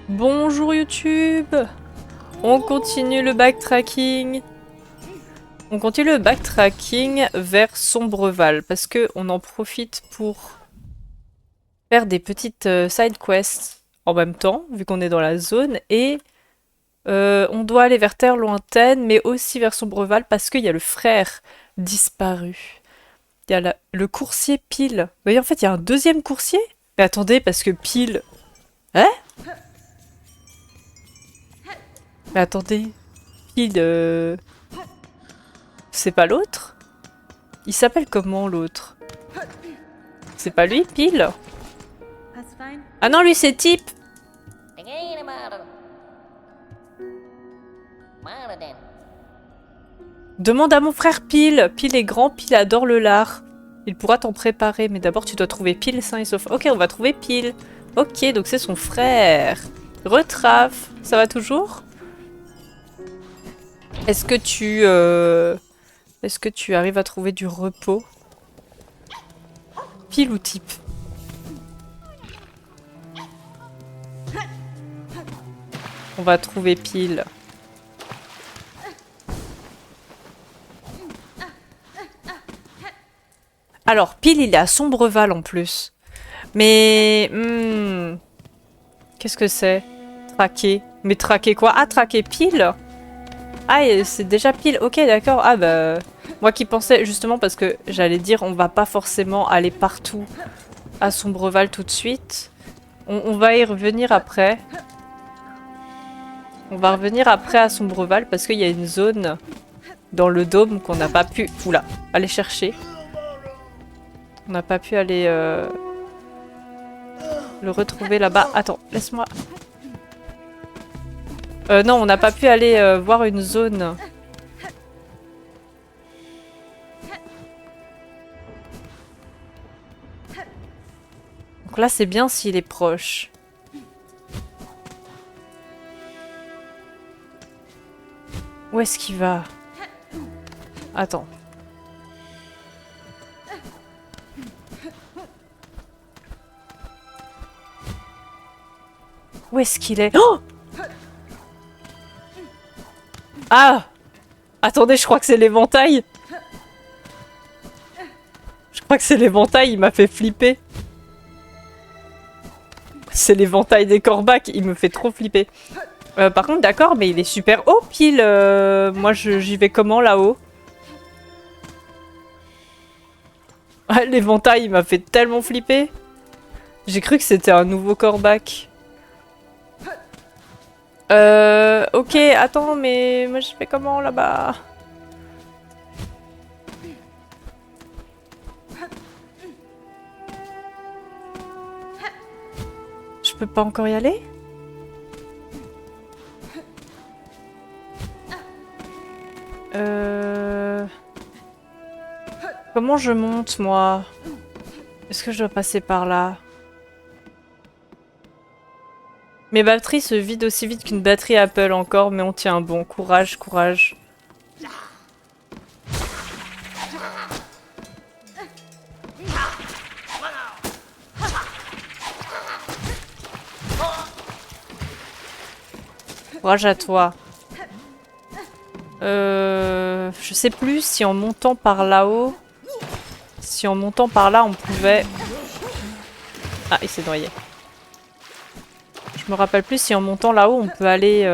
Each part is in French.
Bonjour YouTube. On continue le backtracking. On continue le backtracking vers Sombreval parce que on en profite pour faire des petites side quests en même temps, vu qu'on est dans la zone, et on doit aller vers Terre Lointaine, mais aussi vers Sombreval parce qu'il y a le frère disparu. Il y a le coursier Pile. Vous voyez, en fait, il y a un deuxième coursier. Mais attendez, parce que Pile... Hein? Mais attendez, Pile... C'est pas l'autre? Il s'appelle comment l'autre? C'est pas lui, Pile? Ah non, lui c'est Type! Demande à mon frère Pile. Pile est grand, Pile adore le lard. Il pourra t'en préparer, mais d'abord tu dois trouver Pile sain et sauf. Ok, on va trouver Pile. Ok, donc c'est son frère. Retraf, ça va toujours? Est-ce que tu arrives à trouver du repos? Pile ou Type? On va trouver Pile. Alors, Pile, il est à Sombreval en plus. Mais... qu'est-ce que c'est? Traquer. Mais traquer quoi? Ah, traquer Pile? Ah, c'est déjà Pile. Ok, d'accord. Ah bah... Moi qui pensais, justement, parce que j'allais dire, on va pas forcément aller partout à Sombreval tout de suite. On va y revenir après. On va revenir après à Sombreval parce qu'il y a une zone dans le dôme qu'on n'a pas pu... Oula, aller chercher. On n'a pas pu aller le retrouver là-bas. Attends, laisse-moi... non, on n'a pas pu aller voir une zone. Donc là, c'est bien s'il est proche. Où est-ce qu'il va? Attends. Où est-ce qu'il est? Oh! Ah! Attendez, je crois que c'est l'éventail. Je crois que c'est l'éventail, il m'a fait flipper. C'est l'éventail des corbacs, il me fait trop flipper. Par contre, d'accord, mais il est super haut, Pile. Moi, j'y vais comment, là-haut? L'éventail, il m'a fait tellement flipper. J'ai cru que c'était un nouveau corbac. Ok, attends, mais moi, j'y vais comment, là-bas? Je peux pas encore y aller? Comment je monte, moi? Est-ce que je dois passer par là? Mes batteries se vident aussi vite qu'une batterie Apple encore, mais on tient bon. Courage, courage. Courage à toi. Je sais plus si en montant par là-haut... Si en montant par là, on pouvait... Ah, il s'est noyé. Je me rappelle plus si en montant là-haut, on peut aller...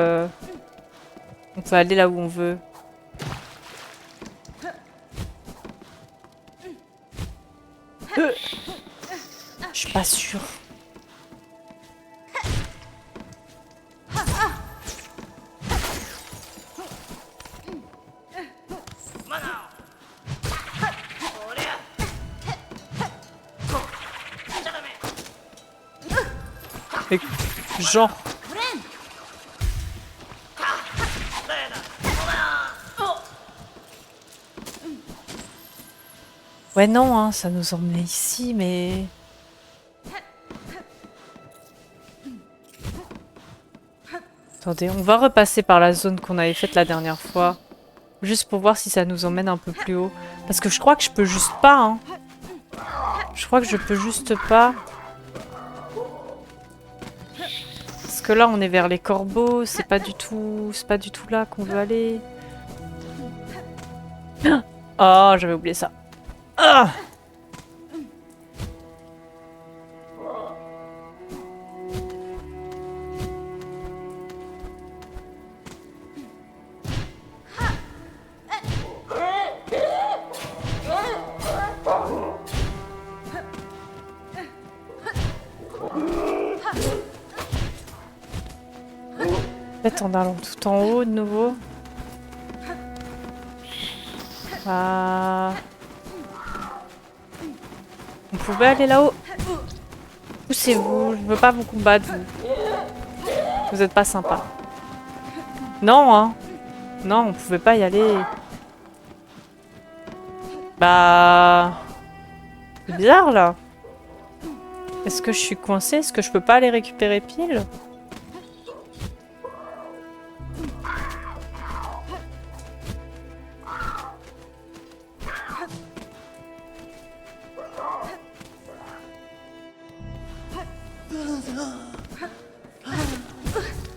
On peut aller là où on veut. Je suis pas sûre. Mais... Jean. Ouais, non, hein, ça nous emmenait ici, mais... Attendez, on va repasser par la zone qu'on avait faite la dernière fois. Juste pour voir si ça nous emmène un peu plus haut. Parce que je crois que je peux juste pas, hein. Je crois que je peux juste pas. Parce que là, on est vers les corbeaux, c'est pas du tout là qu'on veut aller. Oh, j'avais oublié ça. Ah! Peut-être en allant tout en haut de nouveau. Ah. On pouvait aller là-haut. Poussez-vous, je veux pas vous combattre, vous. Vous êtes pas sympa. Non, hein. Non, on pouvait pas y aller. Bah... C'est bizarre, là. Est-ce que je suis coincée? Est-ce que je peux pas aller récupérer pile?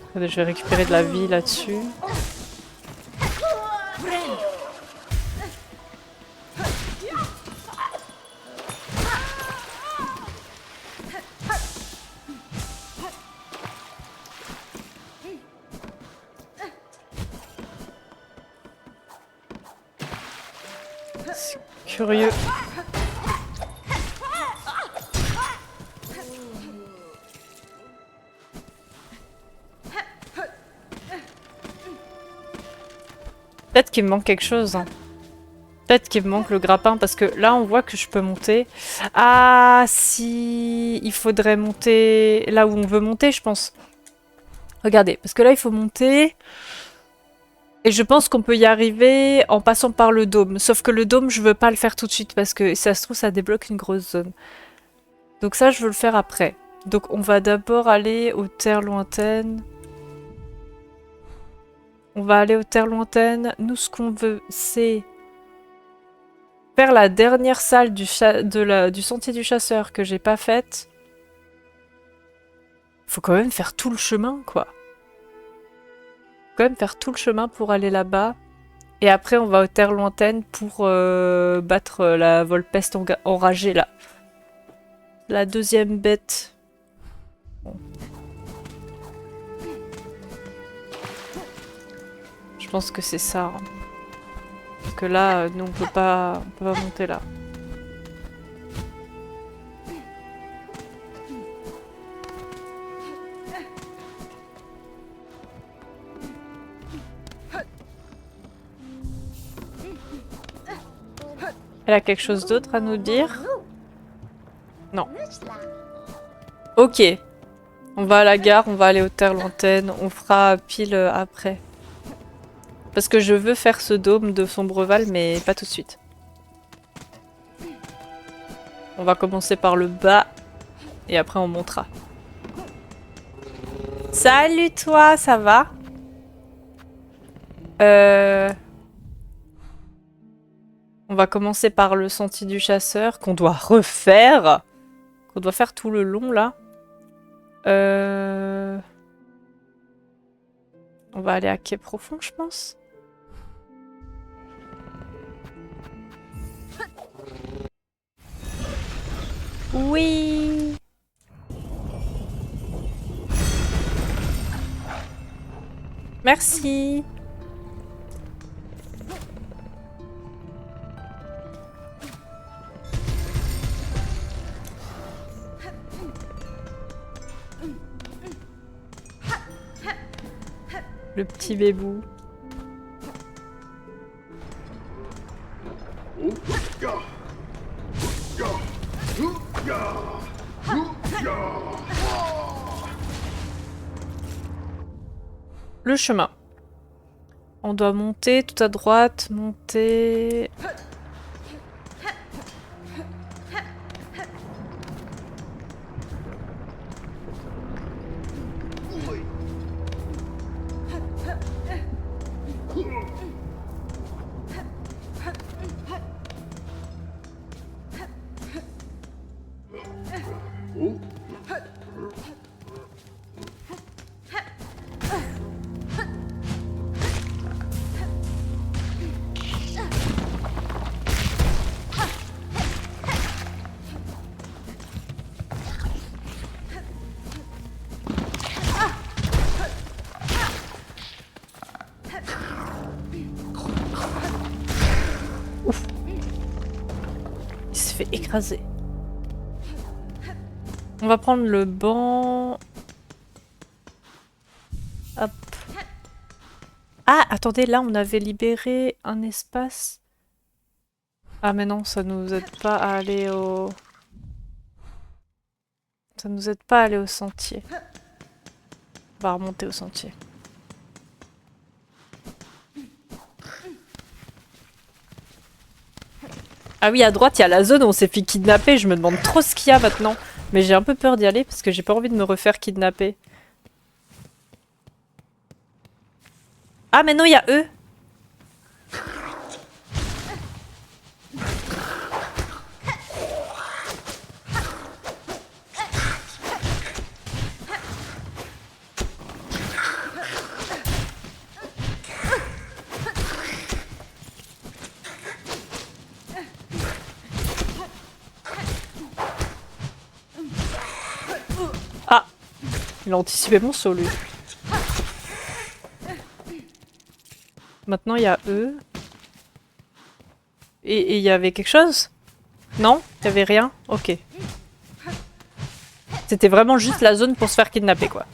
Attendez, je vais récupérer de la vie là-dessus. C'est curieux. Peut-être qu'il me manque quelque chose. Hein. Peut-être qu'il me manque le grappin parce que là on voit que je peux monter. Ah si, il faudrait monter là où on veut monter je pense. Regardez, parce que là il faut monter. Et je pense qu'on peut y arriver en passant par le dôme. Sauf que le dôme je veux pas le faire tout de suite parce que si ça se trouve ça débloque une grosse zone. Donc ça je veux le faire après. Donc on va d'abord aller aux terres lointaines. On va aller aux terres lointaines. Nous ce qu'on veut c'est... faire la dernière salle du sentier du chasseur que j'ai pas faite. Faut quand même faire tout le chemin, quoi. Faut quand même faire tout le chemin pour aller là-bas. Et après, on va aux terres lointaines pour battre la volpeste enragée, là. La deuxième bête. Bon. Je pense que c'est ça. Hein. Parce que là, nous, on peut pas monter là. Elle a quelque chose d'autre à nous dire? Non. Ok. On va à la gare, on va aller aux terres lointaines, on fera pile après. Parce que je veux faire ce dôme de Sombreval, mais pas tout de suite. On va commencer par le bas, et après on montera. Salut toi, ça va? On va commencer par le sentier du chasseur, qu'on doit refaire. Qu'on doit faire tout le long, là. On va aller à Quai Profond, je pense. Oui. Merci. Le petit bébou. Le chemin. On doit monter tout à droite, monter... l'ai écrasé. On va prendre le banc. Hop. Ah, attendez, là on avait libéré un espace. Ah mais non, ça nous aide pas à aller au... Ça nous aide pas à aller au sentier. On va remonter au sentier. Ah oui, à droite, il y a la zone où on s'est fait kidnapper. Je me demande trop ce qu'il y a maintenant. Mais j'ai un peu peur d'y aller parce que j'ai pas envie de me refaire kidnapper. Ah, mais non, il y a eux. Ah, il a anticipé mon saut, lui. Maintenant, il y a eux. Et il y avait quelque chose? Non? Il y avait rien? Ok. C'était vraiment juste la zone pour se faire kidnapper, quoi.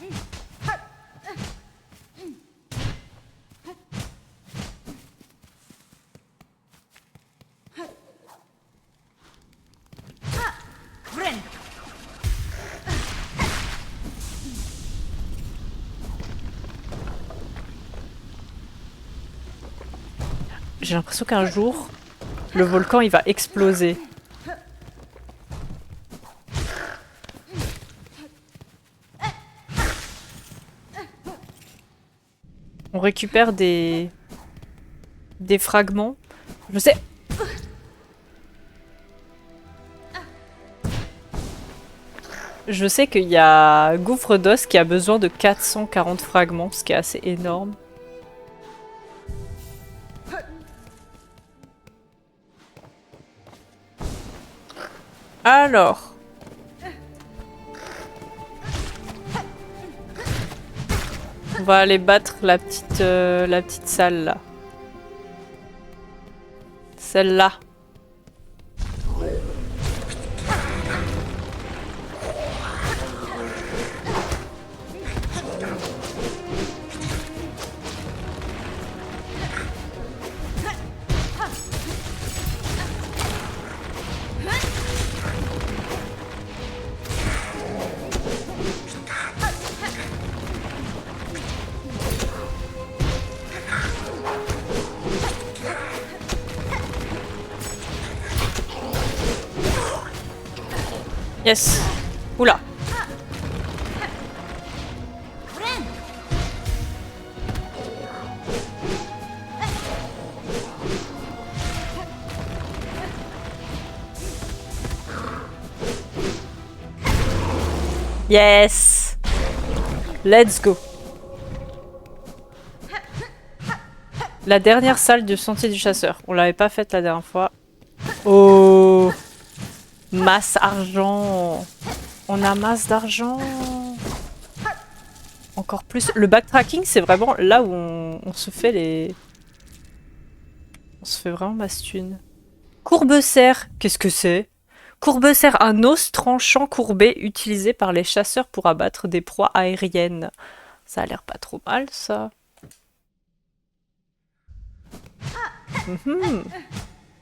J'ai l'impression qu'un jour, le volcan, il va exploser. On récupère des fragments. Je sais... Je sais qu'il y a Gouffre d'os qui a besoin de 440 fragments, ce qui est assez énorme. Alors... On va aller battre la petite salle là. Celle-là. Yes. Oula. Yes. Let's go. La dernière salle du sentier du chasseur. On l'avait pas faite la dernière fois. Oh. Masse argent. On a masse d'argent. Encore plus. Le backtracking, c'est vraiment là où on se fait les... On se fait vraiment masse thune. Courbecerre. Qu'est-ce que c'est? Courbecerre, un os tranchant courbé utilisé par les chasseurs pour abattre des proies aériennes. Ça a l'air pas trop mal, ça.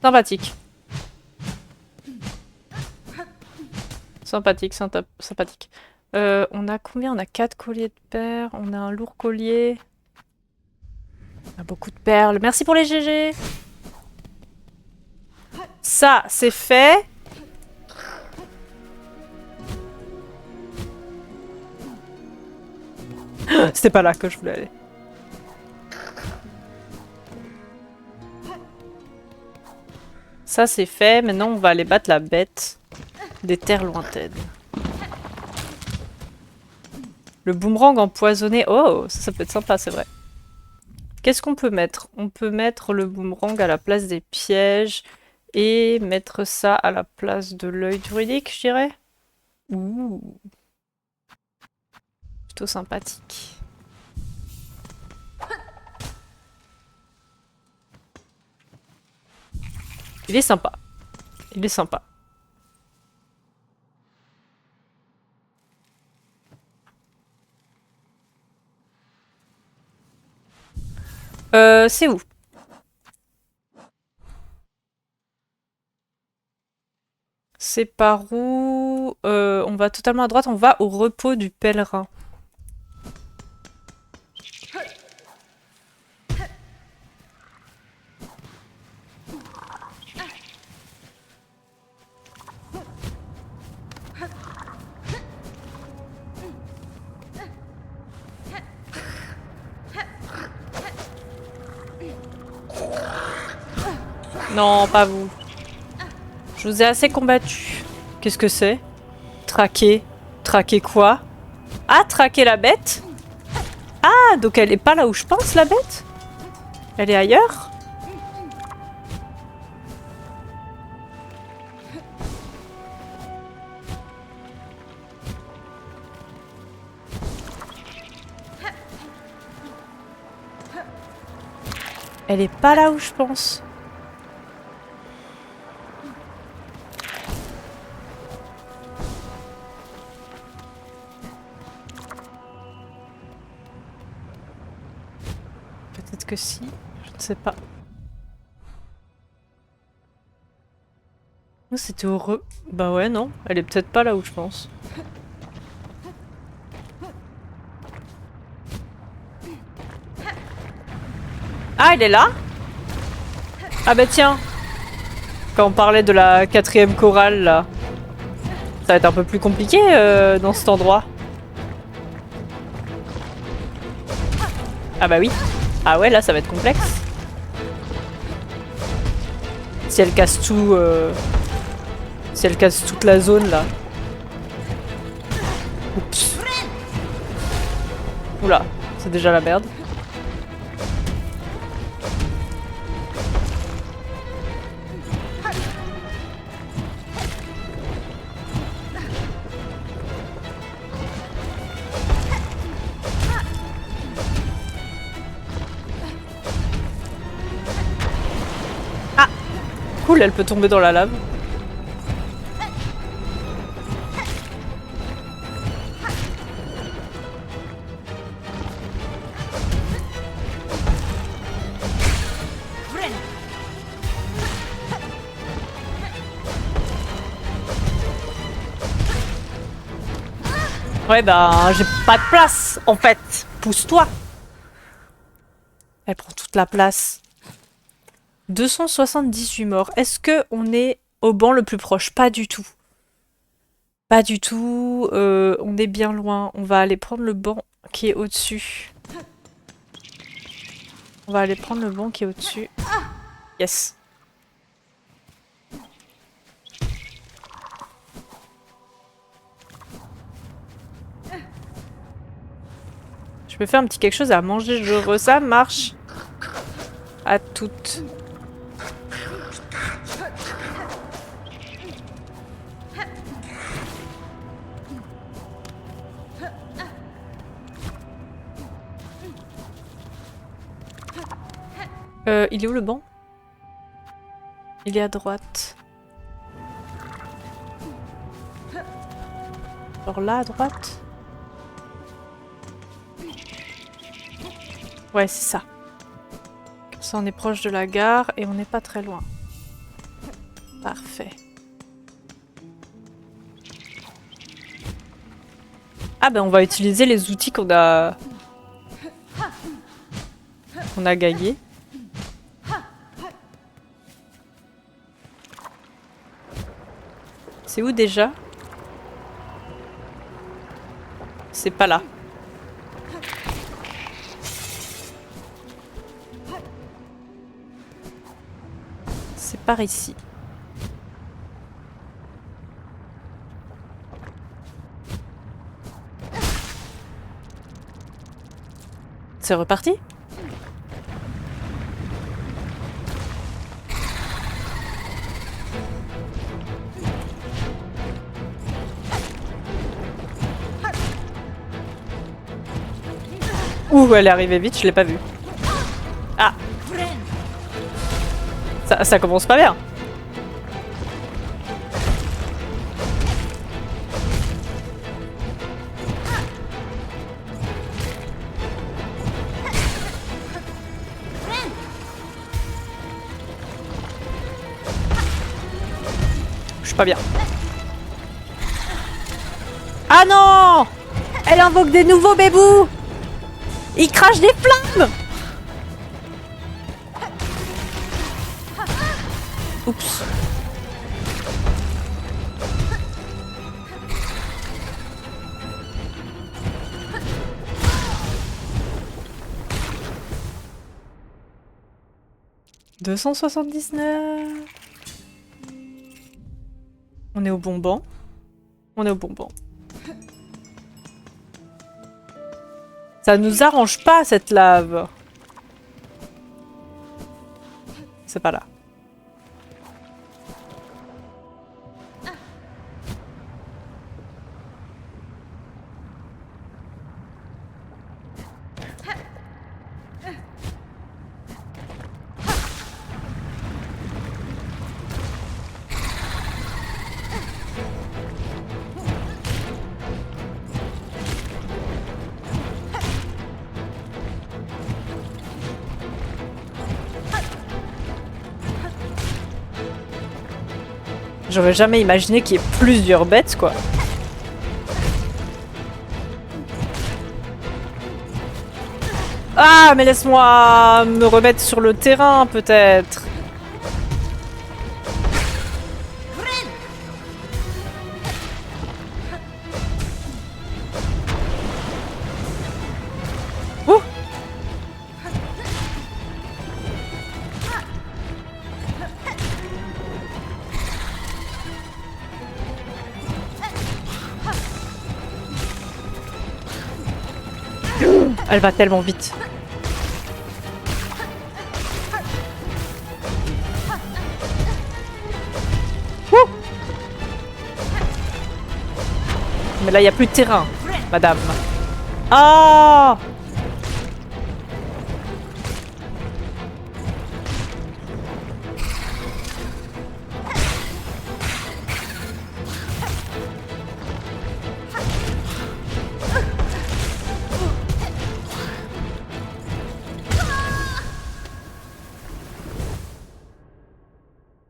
Sympathique. Sympathique, sympathique. On a combien? On a 4 colliers de perles. On a un lourd collier. On a beaucoup de perles. Merci pour les GG. Ça, c'est fait. C'était pas là que je voulais aller. Ça, c'est fait. Maintenant, on va aller battre la bête des terres lointaines. Le boomerang empoisonné. Oh, ça peut être sympa, c'est vrai. Qu'est-ce qu'on peut mettre? On peut mettre le boomerang à la place des pièges et mettre ça à la place de l'œil druidique, je dirais. Ouh. Plutôt sympathique. Il est sympa. Il est sympa. C'est où? C'est par où? On va totalement à droite, on va au repos du pèlerin. Non, pas vous. Je vous ai assez combattu. Qu'est-ce que c'est? Traquer. Traquer quoi? Ah, traquer la bête? Ah, donc elle est pas là où je pense, la bête? Elle est ailleurs? Elle est pas là où je pense. Peut-être que si, je ne sais pas. Oh, c'était heureux. Bah ouais, non, elle est peut-être pas là où je pense. Ah, elle est là? Ah bah tiens. Quand on parlait de la 4e chorale, là. Ça va être un peu plus compliqué dans cet endroit. Ah bah oui. Ah ouais, là, ça va être complexe. Si elle casse tout... Si elle casse toute la zone, là. Oups. Oula, c'est déjà la merde. Ah! Cool, elle peut tomber dans la lave. Ouais, bah, j'ai pas de place, en fait. Pousse-toi. Elle prend toute la place. 278 morts. Est-ce que on est au banc le plus proche? Pas du tout. Pas du tout. On est bien loin. On va aller prendre le banc qui est au-dessus. On va aller prendre le banc qui est au-dessus. Yes. Je peux faire un petit quelque chose à manger, ça marche. À toutes. Il est où le banc? Il est à droite. Alors là, à droite? Ouais, c'est ça. Comme ça, on est proche de la gare et on n'est pas très loin. Parfait. Ah ben, on va utiliser les outils qu'on a gagnés. C'est où déjà? C'est pas là. C'est par ici. C'est reparti? Ouh, elle est arrivée vite, je l'ai pas vue. Ah! Ça commence pas bien. Pas bien. Ah non! Elle invoque des nouveaux bébous! Ils crachent des flammes! Oups. « 279. On est au bon banc. On est au bon banc. Ça nous arrange pas, cette lave. C'est pas là. J'aurais jamais imaginé qu'il y ait plusieurs bêtes, quoi. Ah, mais laisse-moi me remettre sur le terrain, peut-être. Ouh. Elle va tellement vite. Ouh. Mais là, il n'y a plus de terrain, madame. Ah!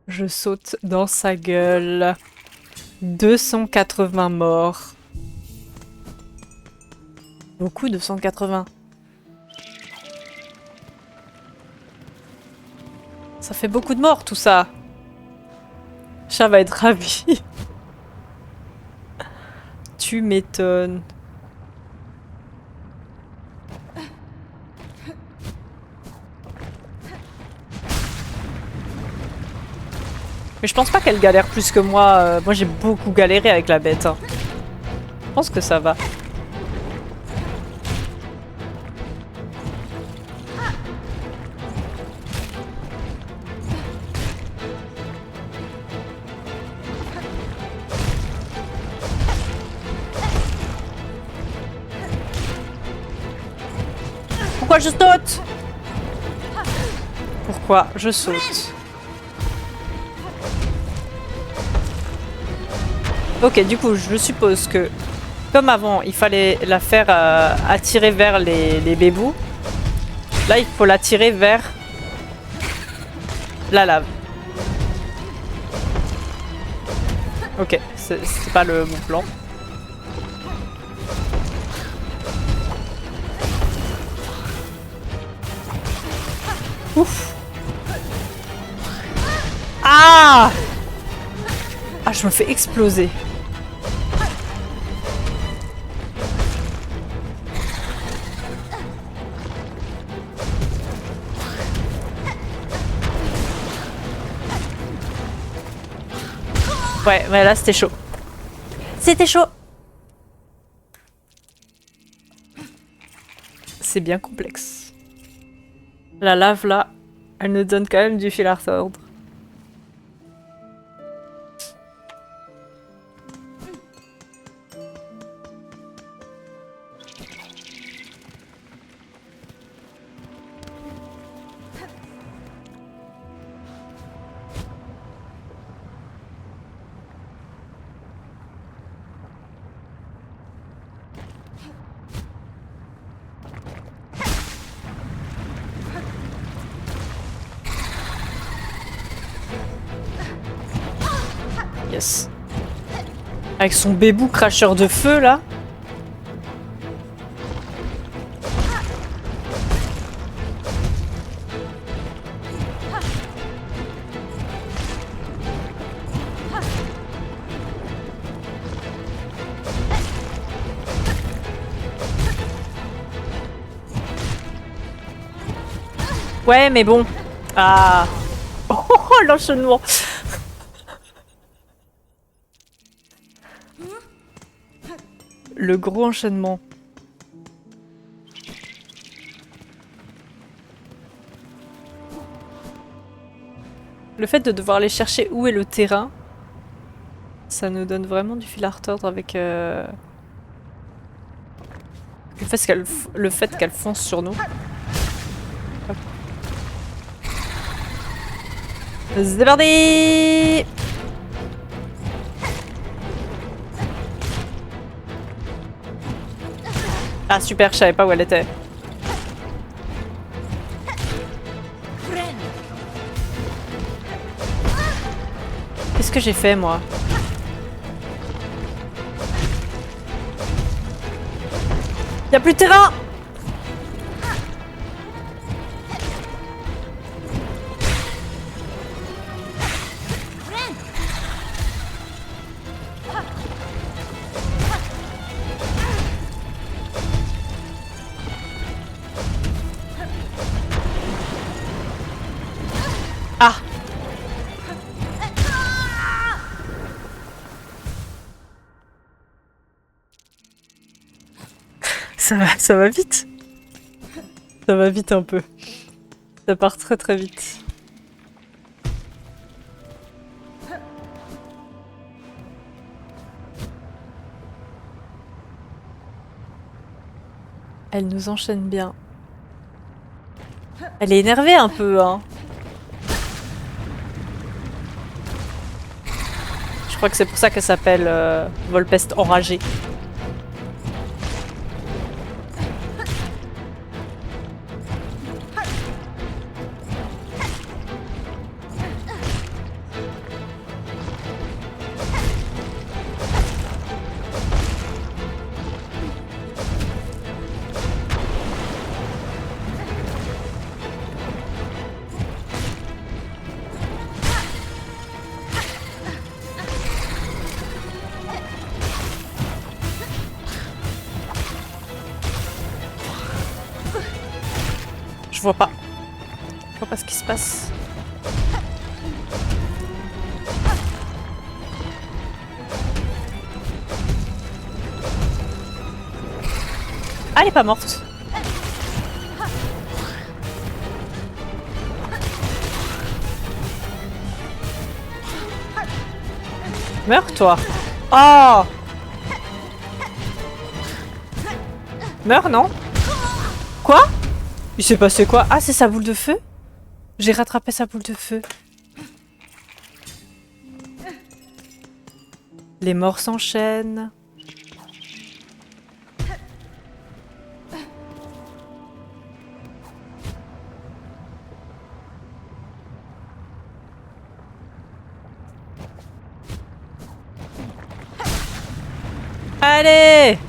Je saute dans sa gueule. 280 morts. Beaucoup, 280. Ça fait beaucoup de morts, tout ça. Chat va être ravi. Tu m'étonnes. Mais je pense pas qu'elle galère plus que moi. Moi, j'ai beaucoup galéré avec la bête. Hein. Je pense que ça va. Pourquoi je saute? Pourquoi je saute? Ok, du coup, je suppose que, comme avant, il fallait la faire attirer vers les bébous. Là, il faut l'attirer vers la lave. Ok, c'est pas le bon plan. Ouf. Ah! Ah, je me fais exploser. Ouais, mais là, c'était chaud. C'était chaud. C'est bien complexe. La lave, là, elle nous donne quand même du fil à retordre. Yes. Avec son bébou cracheur de feu, là. Ouais, mais bon. Ah. Oh, l'enchaînement. Le gros enchaînement. Le fait de devoir aller chercher où est le terrain, ça nous donne vraiment du fil à retordre avec le fait qu'elle fonce sur nous. Hop. C'est parti! Ah super, je savais pas où elle était. Qu'est-ce que j'ai fait moi? Y'a plus de terrain! Ah! Ça va vite. Ça va vite un peu. Ça part très très vite. Elle nous enchaîne bien. Elle est énervée un peu, hein. Je crois que c'est pour ça qu'elle s'appelle Volpeste enragée. Je vois pas. Je vois pas ce qui se passe. Ah, elle est pas morte. Meurs, toi. Oh! Meurs, non? Quoi? Il s'est passé quoi? Ah, c'est sa boule de feu? J'ai rattrapé sa boule de feu. Les morts s'enchaînent. Allez!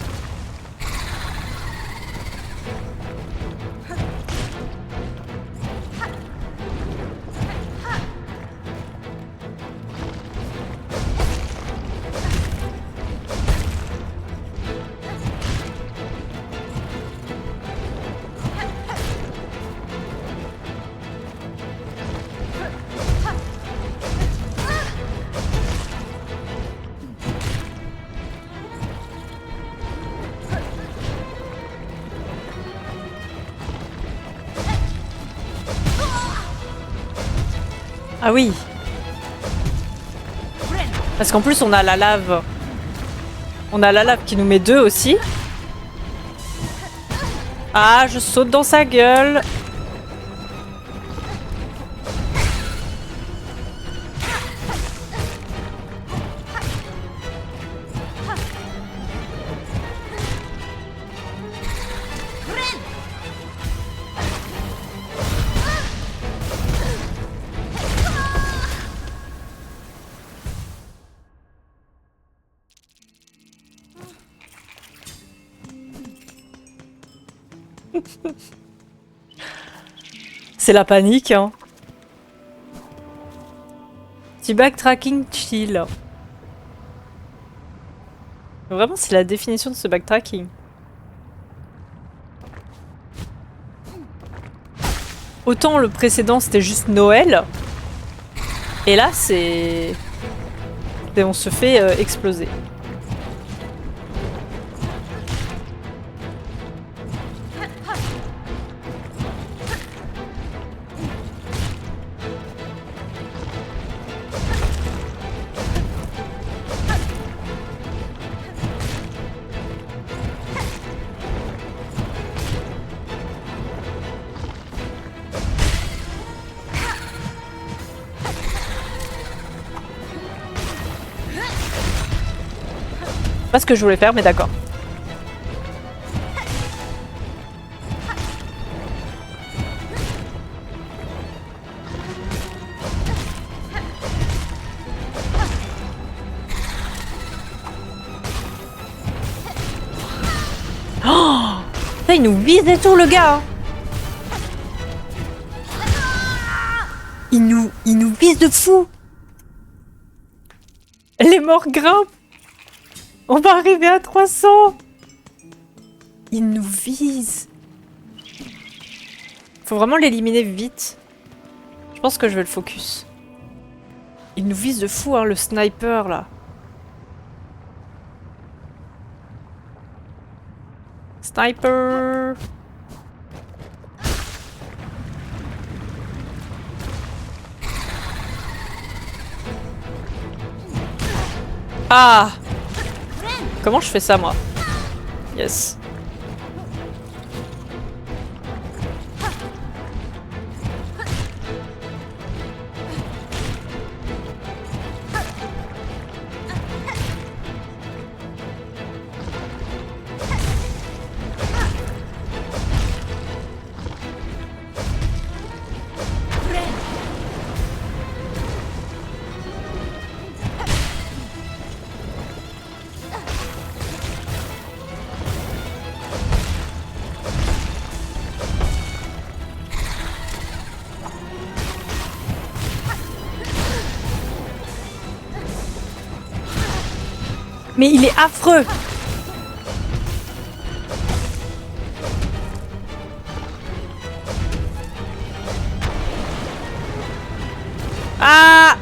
Ah oui. Parce qu'en plus, on a la lave. On a la lave qui nous met deux aussi. Ah, je saute dans sa gueule. C'est la panique, hein. Du backtracking chill. Vraiment, c'est la définition de ce backtracking. Autant le précédent, c'était juste Noël. Et là, c'est... Et on se fait exploser. Pas ce que je voulais faire, mais d'accord. Oh, ça, il nous vise et tout, le gars. Il nous vise de fou. Les morts grimpent. On va arriver à 300. Il nous vise. Faut vraiment l'éliminer vite. Je pense que je vais le focus. Il nous vise de fou, hein, le sniper, là. Sniper. Ah! Comment je fais ça, moi? Yes. Mais il est affreux! Ah!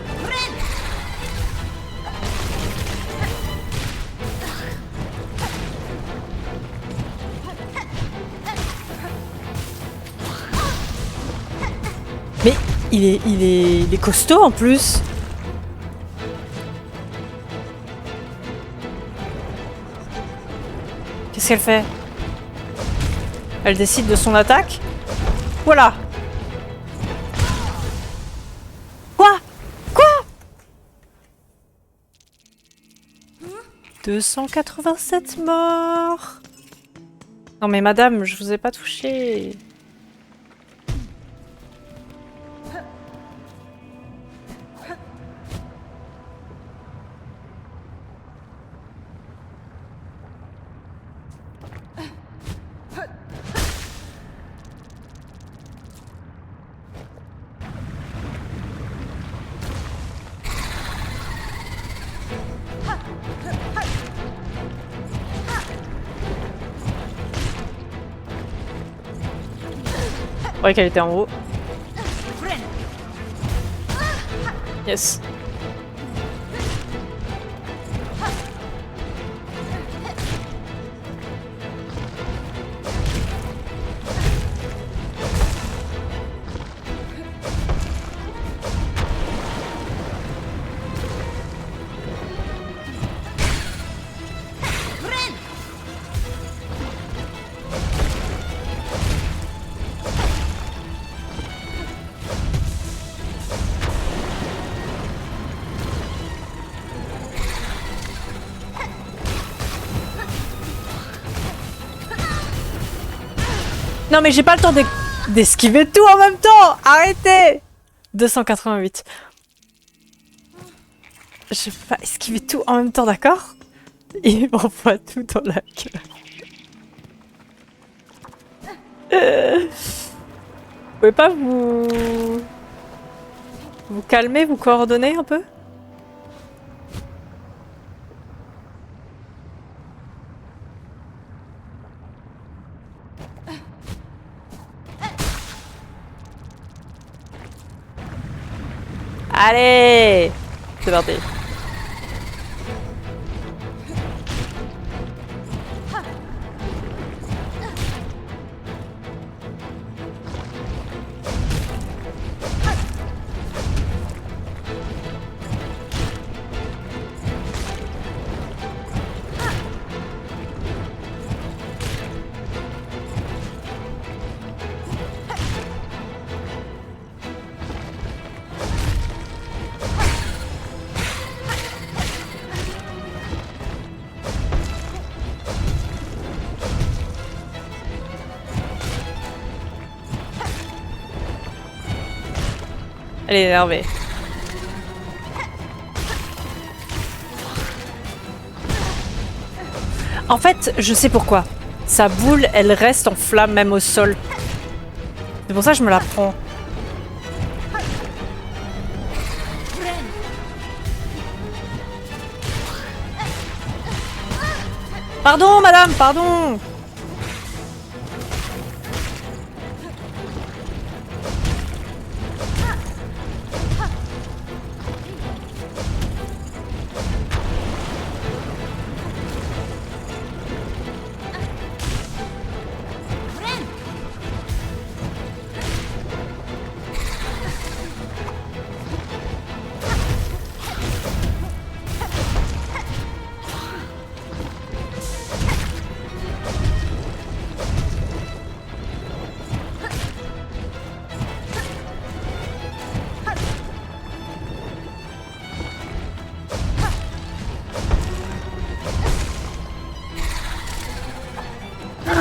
Mais il est costaud en plus! Qu'est-ce qu'elle fait? Elle décide de son attaque? Voilà! Quoi? Quoi? 287 morts! Non mais madame, je vous ai pas touché! Je croyais qu'elle était en haut. Yes. Non mais j'ai pas le temps d'esquiver tout en même temps. Arrêtez. 288. Je peux pas esquiver tout en même temps, d'accord? Il m'envoie tout dans la gueule. Vous pouvez pas vous calmer, vous coordonner un peu? Allez! C'est parti. Elle est énervée. En fait, je sais pourquoi. Sa boule, elle reste en flamme même au sol. C'est pour ça que je me la prends. Pardon, madame, pardon!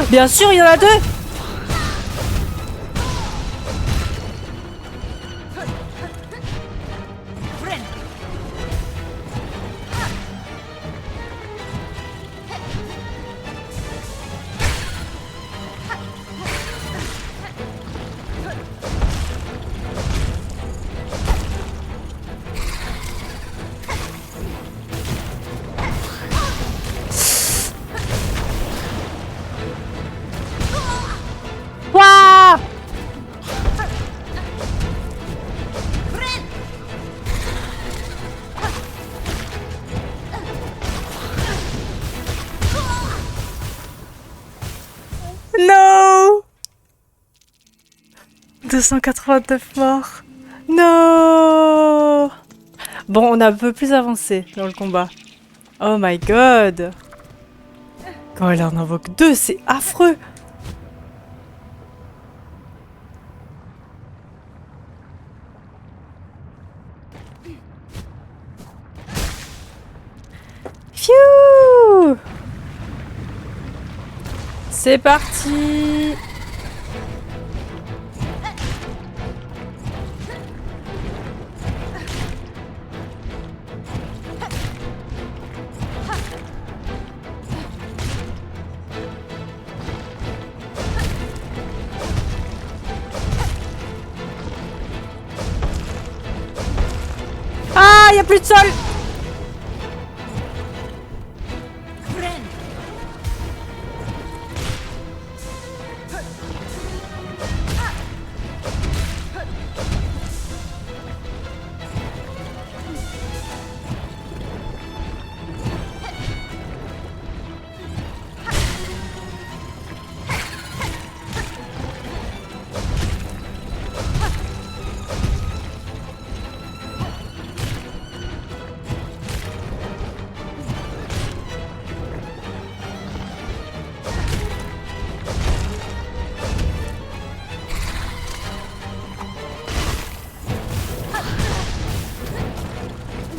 Bien sûr, il y en a deux! Wouah! No! 289 morts. No! Bon, on a un peu plus avancé dans le combat. Oh my god! Quand elle en invoque deux, c'est affreux! Phew! C'est parti! Ah, il y a plus de sol!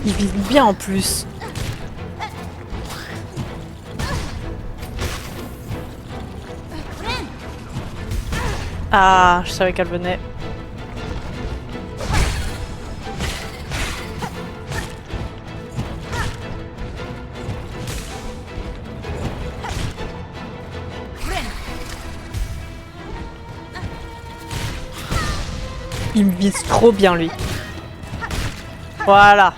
Il vise bien en plus. Ah, je savais qu'elle venait. Il me vise trop bien, lui. Voilà.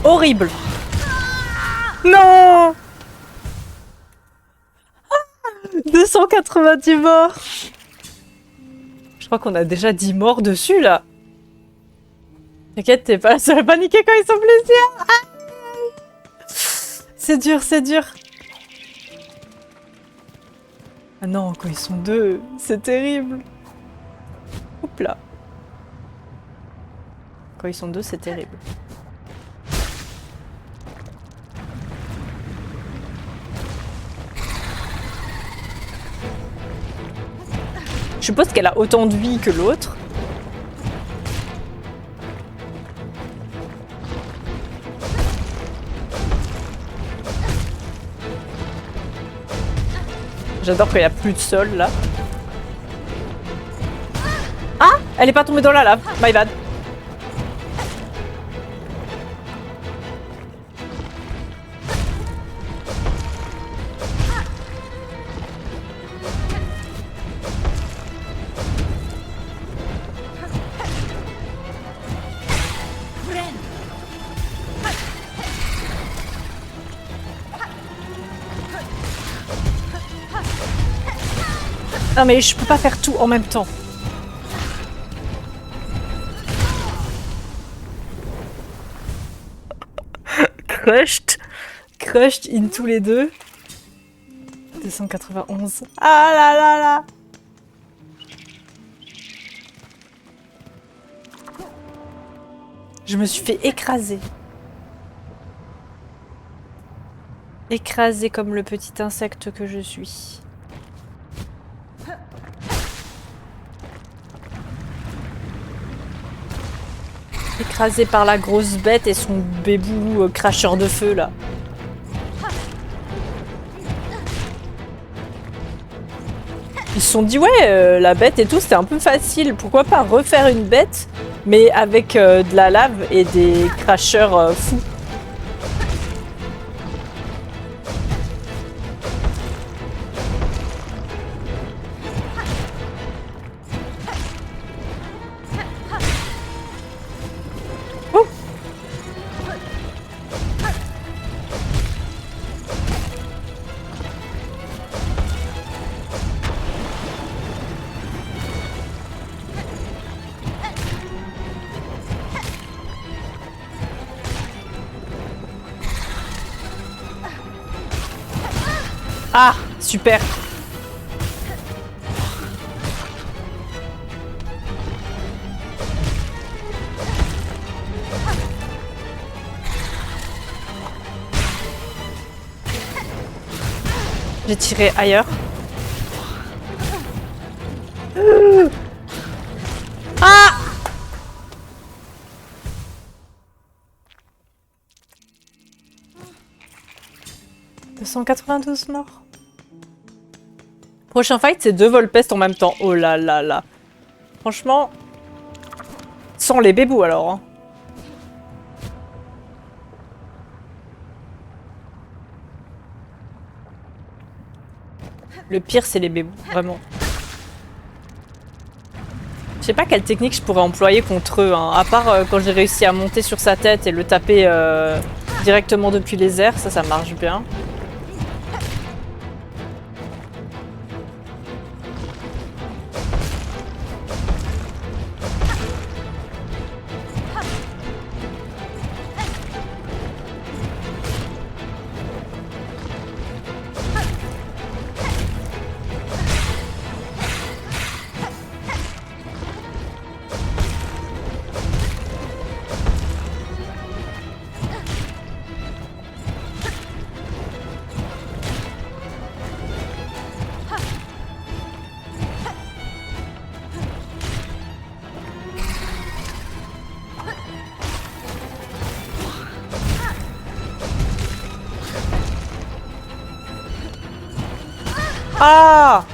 Horrible. Non. 290 morts. Je crois qu'on a déjà 10 morts dessus, là. T'inquiète, t'es pas la seule à paniquer quand ils sont plusieurs. Ah, c'est dur, c'est dur. Ah non, quand ils sont deux, c'est terrible. Oups là. Quand ils sont deux, c'est terrible. Je suppose qu'elle a autant de vie que l'autre. J'adore qu'il n'y a plus de sol là. Ah, elle est pas tombée dans la lave. My bad. Non mais je peux pas faire tout en même temps. Crushed. Crushed in tous les deux. 291. Ah là là là. Je me suis fait écraser. Écraser comme le petit insecte que je suis. Écrasé par la grosse bête et son bébou cracheur de feu là. Ils se sont dit ouais, la bête et tout c'était un peu facile. Pourquoi pas refaire une bête mais avec de la lave et des cracheurs fous. Ah, super. J'ai tiré ailleurs. Ah! 292 morts. Prochain fight, c'est 2 Volpest en même temps. Oh là là là. Franchement, sans les bébous alors. Hein. Le pire, c'est les bébous, vraiment. Je sais pas quelle technique je pourrais employer contre eux, hein. À part quand j'ai réussi à monter sur sa tête et le taper directement depuis les airs, ça marche bien. Ah!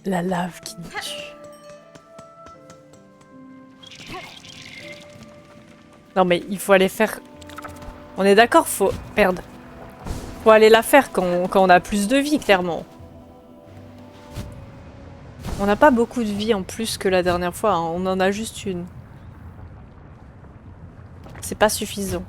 La lave qui nous tue. Non mais il faut aller faire... On est d'accord, faut... Merde. Faut aller la faire quand on a plus de vie, clairement. On n'a pas beaucoup de vie en plus que la dernière fois, hein. On en a juste une. C'est pas suffisant.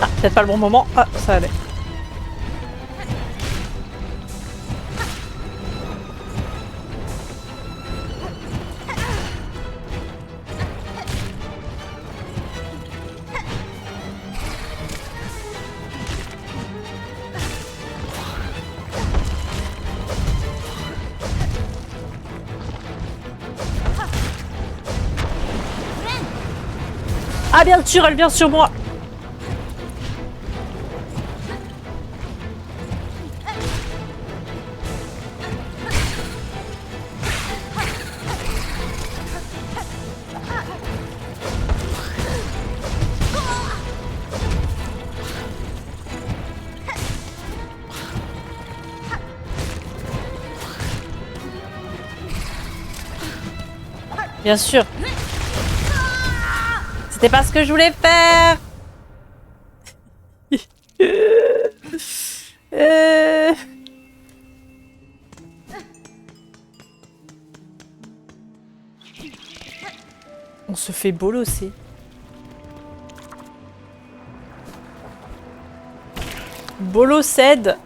Ah, peut-être pas le bon moment. Ah, ça allait. Ah bien sûr, elle vient sur moi. Bien sûr. C'était pas ce que je voulais faire. On se fait bolosser. Bolossed.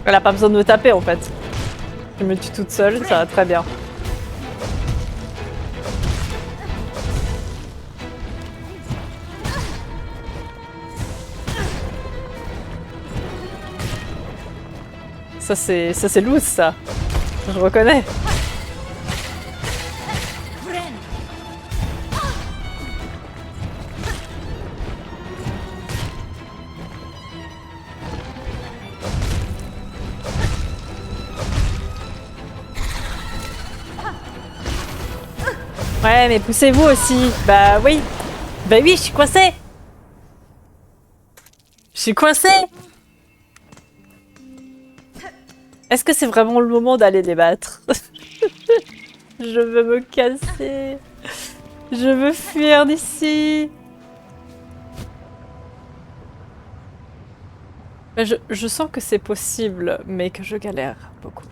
Elle a pas besoin de me taper en fait. Je me tue toute seule, ça va très bien. Ça c'est loose ça. Je reconnais. Ouais, mais poussez-vous aussi. Bah oui. Bah oui, je suis coincée. Je suis coincée. Est-ce que c'est vraiment le moment d'aller les battre? Je veux me casser. Je veux fuir d'ici. Je sens que c'est possible, mais que je galère beaucoup.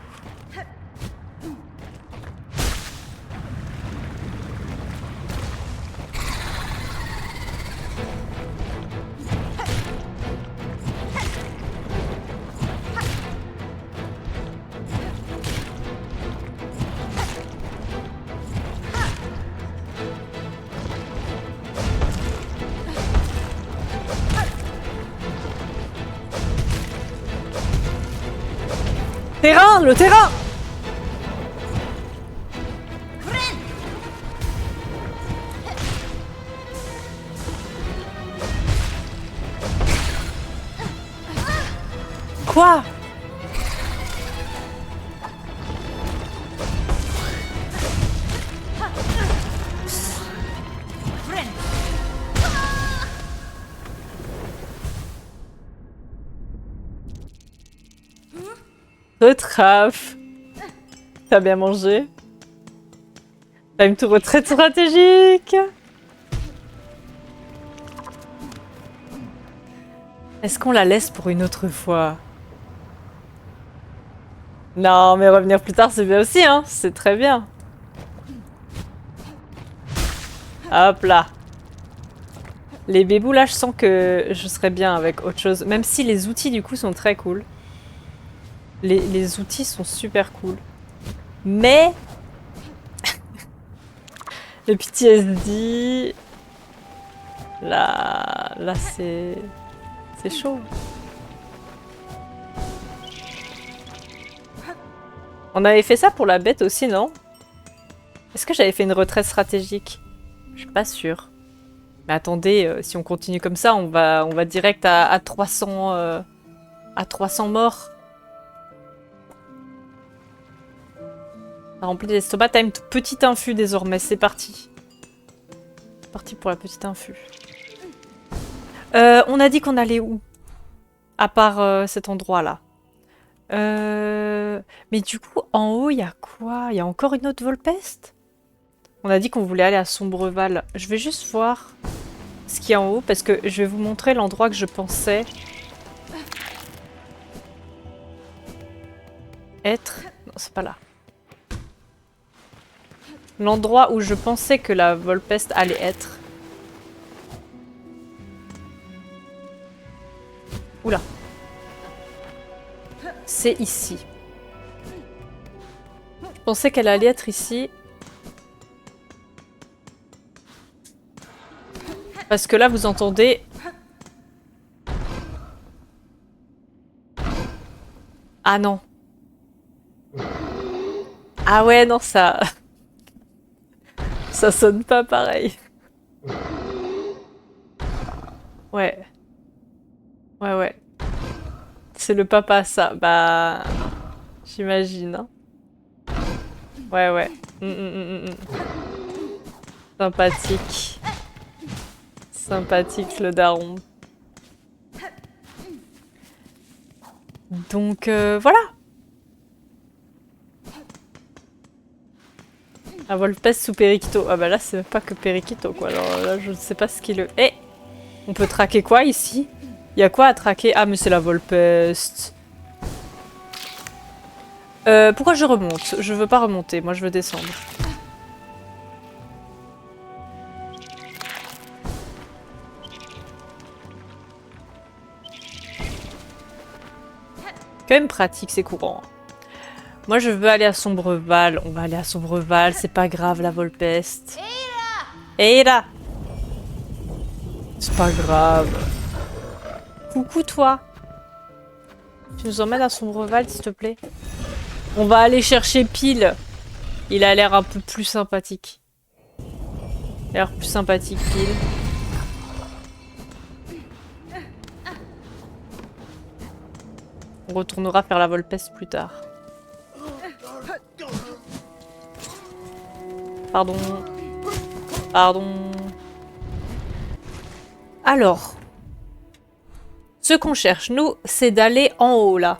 Terrain, le terrain! Quoi? Retrave. T'as bien mangé? Time to retraite stratégique. Est-ce qu'on la laisse pour une autre fois? Non, mais revenir plus tard, c'est bien aussi, hein. C'est très bien. Hop là. Les bébous, là, je sens que je serais bien avec autre chose. Même si les outils, du coup, sont très cool. Les outils sont super cool. Mais... le PTSD... Là, c'est... c'est chaud. On avait fait ça pour la bête aussi, non? Est-ce que j'avais fait une retraite stratégique? Je suis pas sûre. Mais attendez, si on continue comme ça, on va direct à 300... à 300 morts. Ça remplit l'estomac. T'as une petite infus désormais, c'est parti. C'est parti pour la petite infus. On a dit qu'on allait où? À part cet endroit-là. Mais du coup, en haut, il y a quoi? Il y a encore une autre Volpeste? On a dit qu'on voulait aller à Sombreval. Je vais juste voir ce qu'il y a en haut, parce que je vais vous montrer l'endroit que je pensais être... Non, c'est pas là. L'endroit où je pensais que la Volpeste allait être. Oula. C'est ici. Je pensais qu'elle allait être ici. Parce que là, vous entendez... Ah non. Ah ouais, non, ça... ça sonne pas pareil. Ouais. Ouais. C'est le papa, ça. Bah... j'imagine, hein. Ouais. Sympathique. Sympathique, le daron. Donc, voilà. Un Volpeste sous Periquito. Ah bah là, c'est pas que Periquito, quoi. Alors là, je ne sais pas ce qu'il le... Eh! On peut traquer quoi, ici? Il y a quoi à traquer? Ah, mais c'est la Volpeste. Pourquoi je remonte? Je veux pas remonter, moi je veux descendre. Quand même pratique, c'est courant. Moi je veux aller à Sombreval. On va aller à Sombreval, c'est pas grave la Volpeste. Eira! C'est pas grave. Coucou toi. Tu nous emmènes à Sombreval s'il te plaît? On va aller chercher Pile. Il a l'air un peu plus sympathique. Il a l'air plus sympathique Pile. On retournera faire la Volpeste plus tard. Pardon. Alors. Ce qu'on cherche, nous, c'est d'aller en haut, là.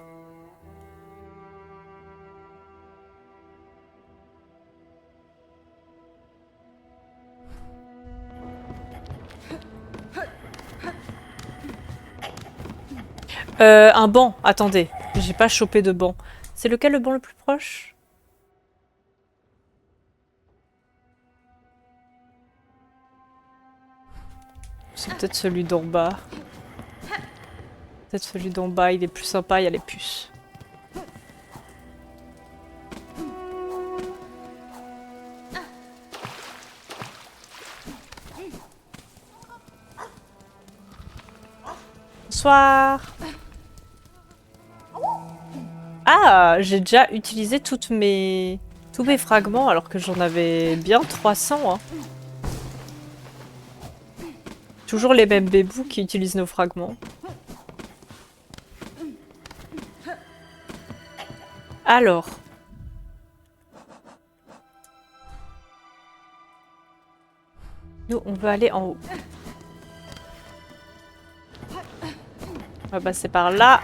Un banc. Attendez. J'ai pas chopé de banc. C'est lequel le banc le plus proche? C'est peut-être celui d'en bas. Peut-être celui d'en bas, il est plus sympa, il y a les puces. Bonsoir. Ah, j'ai déjà utilisé tous mes fragments alors que j'en avais bien 300. Hein. Toujours les mêmes bébous qui utilisent nos fragments. Alors. Nous, on veut aller en haut. On va passer par là.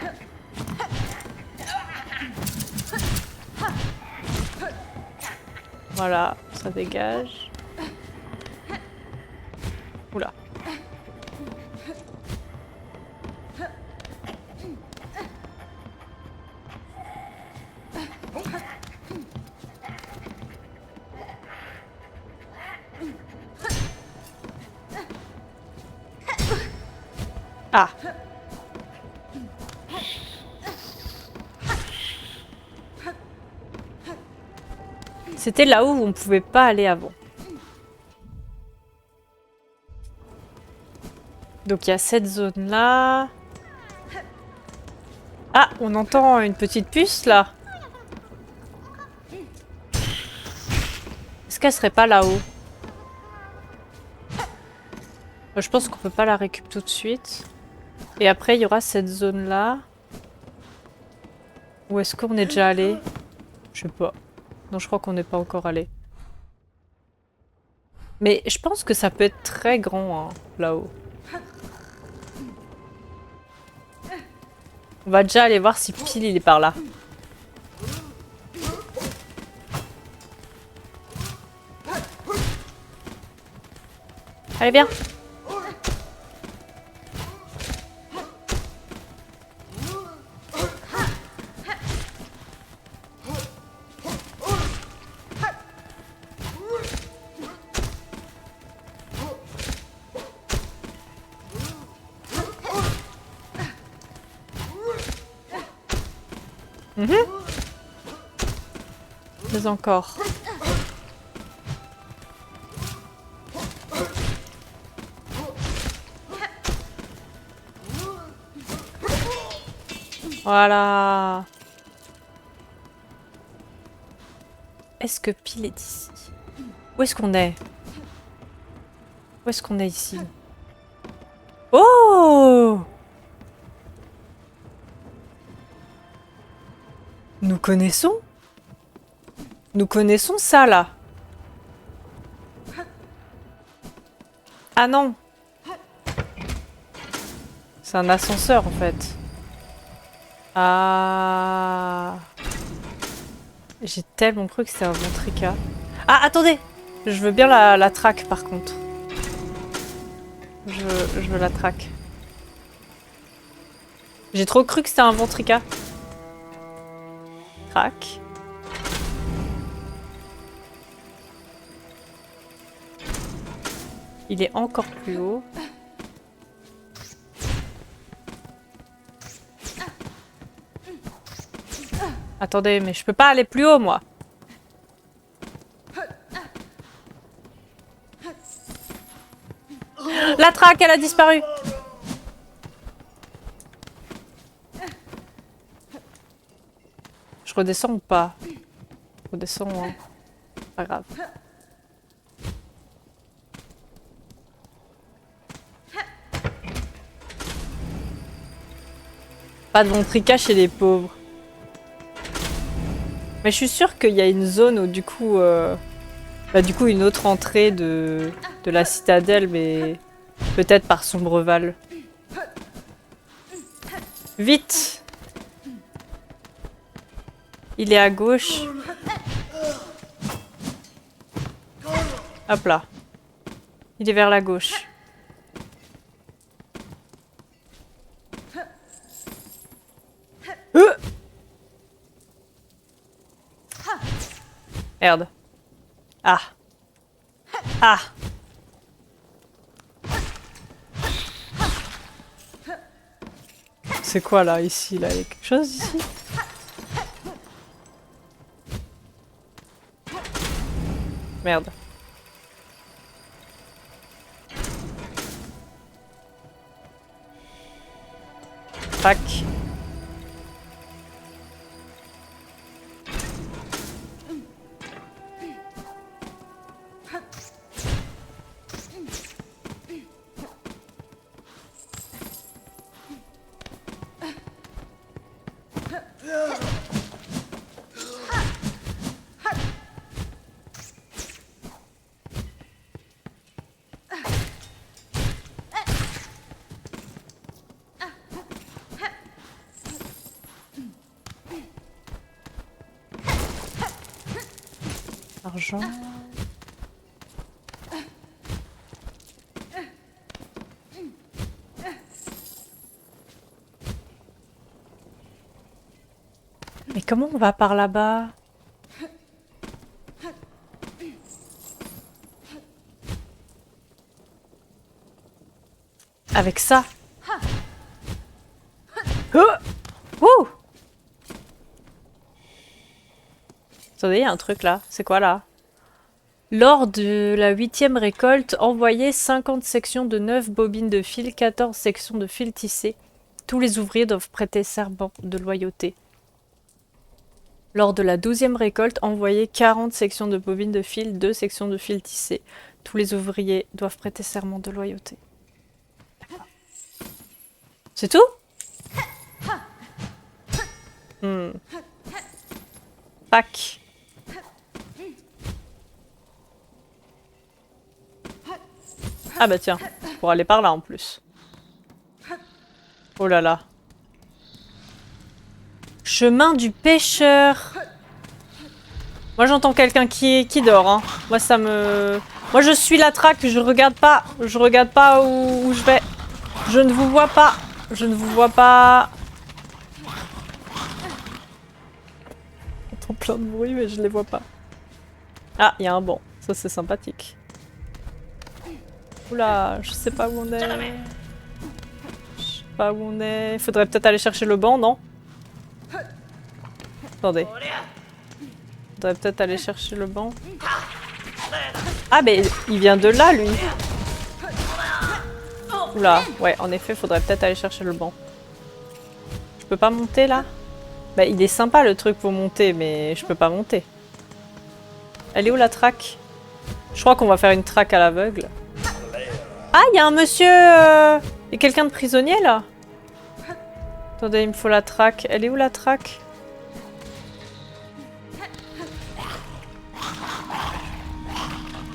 Voilà, ça dégage. Oula. Ah. C'était là où on pouvait pas aller avant. Donc il y a cette zone-là. Ah, on entend une petite puce là. Est-ce qu'elle serait pas là-haut? Je pense qu'on peut pas la récup tout de suite. Et après, il y aura cette zone-là. Où est-ce qu'on est déjà allé? Je sais pas. Non, je crois qu'on n'est pas encore allé. Mais je pense que ça peut être très grand, hein, là-haut. On va déjà aller voir si Pile il est par là. Allez, viens! Mais encore. Voilà. Est-ce que Pile est ici? Où est-ce qu'on est? Où est-ce qu'on est ici? Oh! Nous connaissons? Nous connaissons ça, là. Ah non. C'est un ascenseur, en fait. Ah. J'ai tellement cru que c'était un ventrica. Ah, attendez! Je veux bien la track, par contre. Je veux la track. J'ai trop cru que c'était un ventrica. Track. Il est encore plus haut. Attendez, mais je peux pas aller plus haut, moi. La traque, elle a disparu. Je redescends ou pas? Je redescends, hein. Pas grave. Pas de ventrica chez les pauvres. Mais je suis sûre qu'il y a une zone où du coup... du coup, une autre entrée de la citadelle, mais peut-être par Sombreval. Vite! Il est à gauche. Hop là. Il est vers la gauche. Merde. Ah. Ah. C'est quoi là, ici, là? Il y a quelque chose ici? Merde. Tac. Argent. Mais comment on va par là-bas? Avec ça? Oh! Ouh! Attendez, il y a un truc là. C'est quoi là? Lors de la 8e récolte, envoyez 50 sections de 9 bobines de fil, 14 sections de fil tissé. Tous les ouvriers doivent prêter serment de loyauté. Lors de la 12e récolte, envoyez 40 sections de bobines de fil, 2 sections de fil tissé. Tous les ouvriers doivent prêter serment de loyauté. C'est tout? Pack. Ah bah tiens, pour aller par là en plus. Oh là là. Chemin du pêcheur. Moi j'entends quelqu'un qui dort. Hein. Moi ça me... Moi je suis la traque, je regarde pas. Je regarde pas où je vais. Je ne vous vois pas. Je ne vous vois pas. J'entends plein de bruit mais je les vois pas. Ah, il y a un banc. Ça c'est sympathique. Oula, je sais pas où on est. Je sais pas où on est. Faudrait peut-être aller chercher le banc, non? Attendez. Faudrait peut-être aller chercher le banc. Ah, mais il vient de là, lui. Oula, ouais, en effet, faudrait peut-être aller chercher le banc. Je peux pas monter, là? Bah, il est sympa, le truc pour monter, mais je peux pas monter. Elle est où, la traque? Je crois qu'on va faire une traque à l'aveugle. Ah, il y a un monsieur... Il y a quelqu'un de prisonnier, là? Attendez, il me faut la traque. Elle est où, la traque?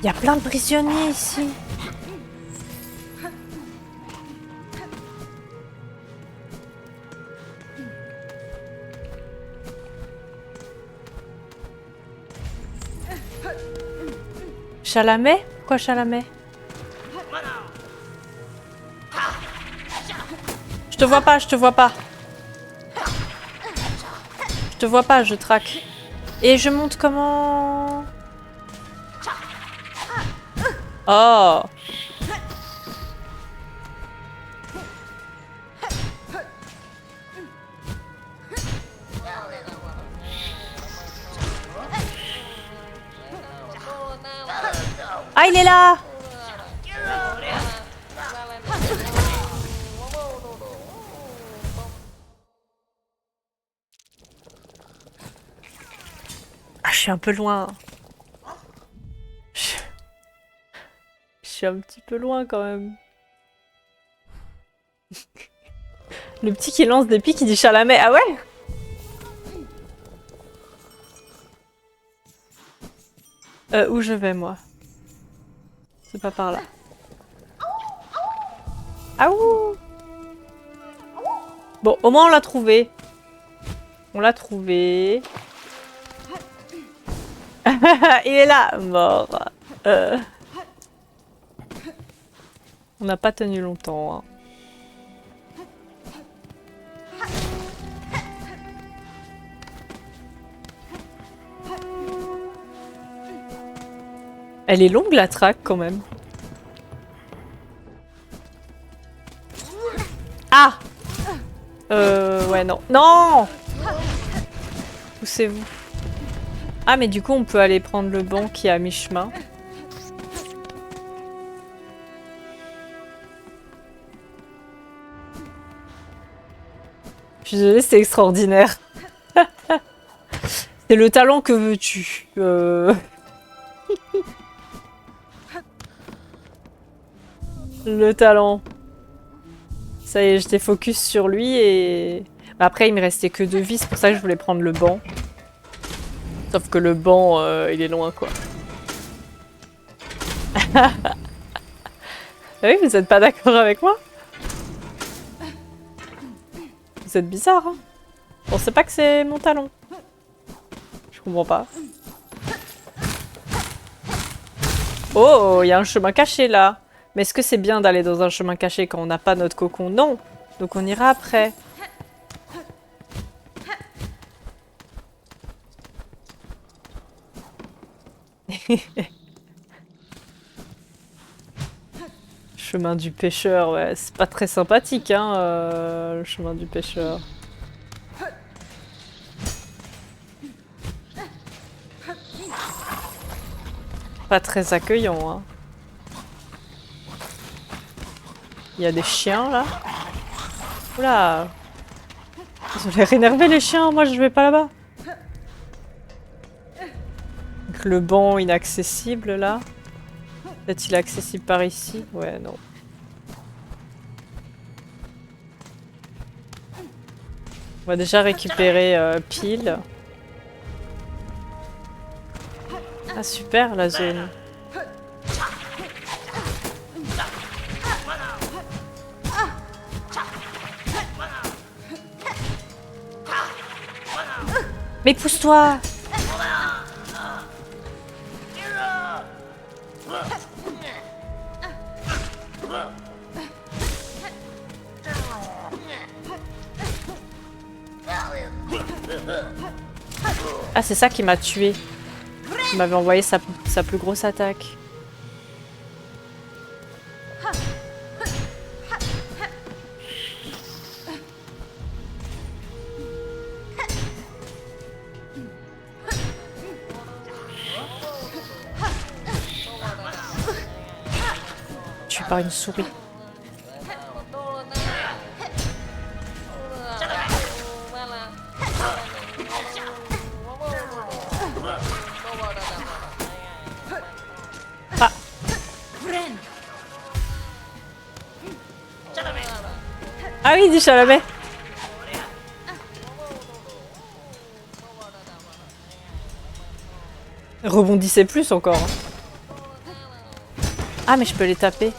Il y a plein de prisonniers, ici. Chalamet? Pourquoi Chalamet? Je te vois pas, je te vois pas. Je te vois pas, je traque. Et je monte comment? Oh! Ah, il est là! Ah, je suis un peu loin. Je suis un petit peu loin quand même. Le petit qui lance des pics, il dit Chalamet. Ah ouais? Où je vais, moi? C'est pas par là. Ah ouh! Bon, au moins on l'a trouvé. On l'a trouvé. Il est là, mort. On n'a pas tenu longtemps. Hein. Elle est longue la traque quand même. Ah! Ouais, non. Non! Poussez-vous. Ah, mais du coup, on peut aller prendre le banc qui est à mi-chemin. Je suis désolée, c'est extraordinaire. C'est le talent, que veux-tu? Le talent. Ça y est, j'étais focus sur lui et... Après, il me restait que 2 vies, c'est pour ça que je voulais prendre le banc. Sauf que le banc, il est loin, quoi. Ah oui, vous êtes pas d'accord avec moi? Vous êtes bizarre, hein? On sait pas que c'est mon talon. Je comprends pas. Oh, il y a un chemin caché là. Mais est-ce que c'est bien d'aller dans un chemin caché quand on n'a pas notre cocon? Non. Donc on ira après. Chemin du pêcheur, ouais, c'est pas très sympathique, hein, le chemin du pêcheur. Pas très accueillant, hein. Il y a des chiens, là. Oula. Ils ont l'air énervés, les chiens, moi je vais pas là-bas. Donc, le banc inaccessible, là. Peut-être il est accessible par ici? Ouais, non. On va déjà récupérer pile. Ah super la zone. Mais pousse-toi! Ah c'est ça qui m'a tué. Il m'avait envoyé sa plus grosse attaque. Tué par une souris. Ah. Ah oui, dit Chalamet. Rebondissez plus encore. Ah mais je peux les taper.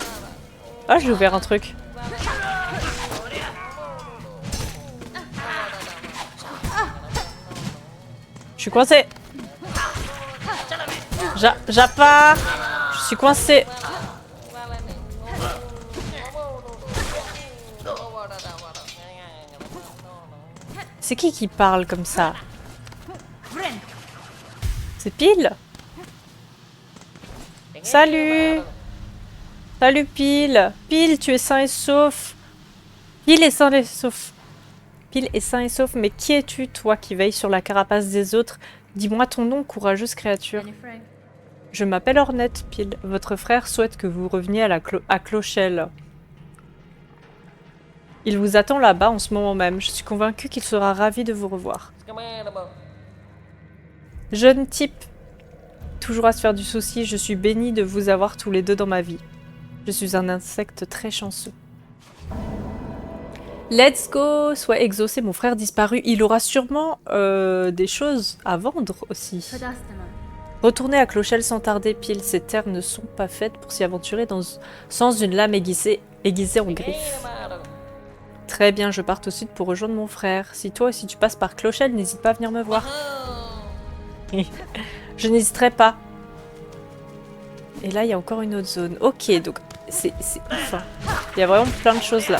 Ah j'ai ouvert un truc. Je suis coincée. J'appars. Je suis coincée. C'est qui parle comme ça? C'est Pile? Salut! Salut Pile! Pile, tu es sain et sauf! Pile est sain et sauf! Pile est sain et sauf, mais qui es-tu, toi, qui veille sur la carapace des autres? Dis-moi ton nom, courageuse créature. Je m'appelle Ornette, Pile. Votre frère souhaite que vous reveniez à Clochelle. Il vous attend là-bas en ce moment même. Je suis convaincue qu'il sera ravi de vous revoir. Jeune type, toujours à se faire du souci, je suis bénie de vous avoir tous les deux dans ma vie. Je suis un insecte très chanceux. Let's go! Soit exaucé, mon frère disparu. Il aura sûrement des choses à vendre aussi. Retournez à Clochelle sans tarder, Pile. Ces terres ne sont pas faites pour s'y aventurer sans une lame aiguisée en griffes. Très bien, je pars tout de suite pour rejoindre mon frère. Si toi aussi tu passes par Clochelle, n'hésite pas à venir me voir. Je n'hésiterai pas. Et là, il y a encore une autre zone. Ok, donc c'est ouf. Hein. Il y a vraiment plein de choses là.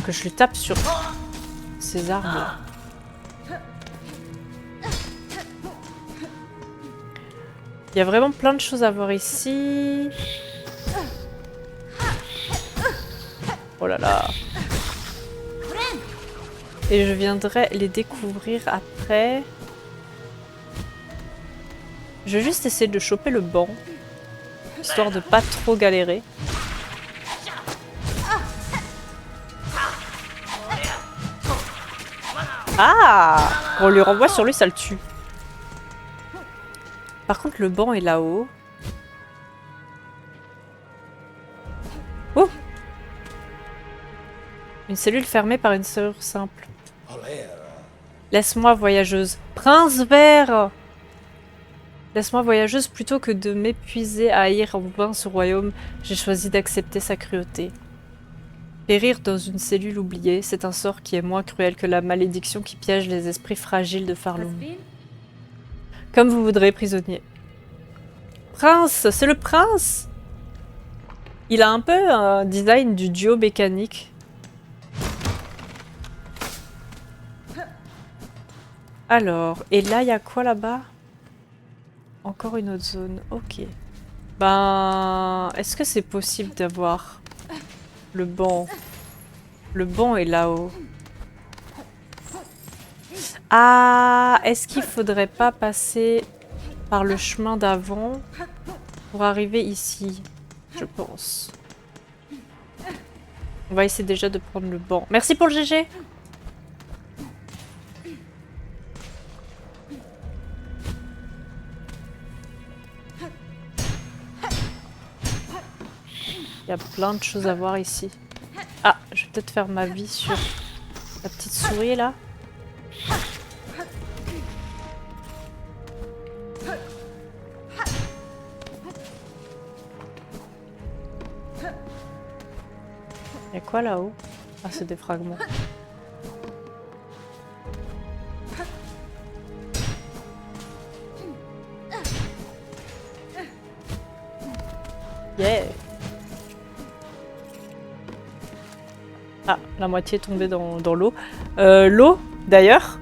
Que je lui tape sur ces armes là. Il y a vraiment plein de choses à voir ici. Oh là là. Et je viendrai les découvrir après. Je vais juste essayer de choper le banc. Histoire de pas trop galérer. Ah! Quand on lui renvoie sur lui, ça le tue. Par contre, le banc est là-haut. Oh! Une cellule fermée par une serrure simple. Laisse-moi, voyageuse. Prince vert! Laisse-moi, voyageuse, plutôt que de m'épuiser à haïr en vain ce royaume, j'ai choisi d'accepter sa cruauté. Périr dans une cellule oubliée, c'est un sort qui est moins cruel que la malédiction qui piège les esprits fragiles de Farloum. Comme vous voudrez, prisonnier. Prince, c'est le prince! Il a un peu un design du duo mécanique. Alors, et là, il y a quoi là-bas? Encore une autre zone, ok. Ben, est-ce que c'est possible d'avoir le banc? Le banc est là-haut. Ah, est-ce qu'il faudrait pas passer par le chemin d'avant pour arriver ici? Je pense. On va essayer déjà de prendre le banc. Merci pour le GG! Il y a plein de choses à voir ici. Ah, je vais peut-être faire ma vie sur la petite souris là. Il y a quoi là-haut? Ah, c'est des fragments. Yeah! Ah, la moitié est tombée dans l'eau. L'eau, d'ailleurs.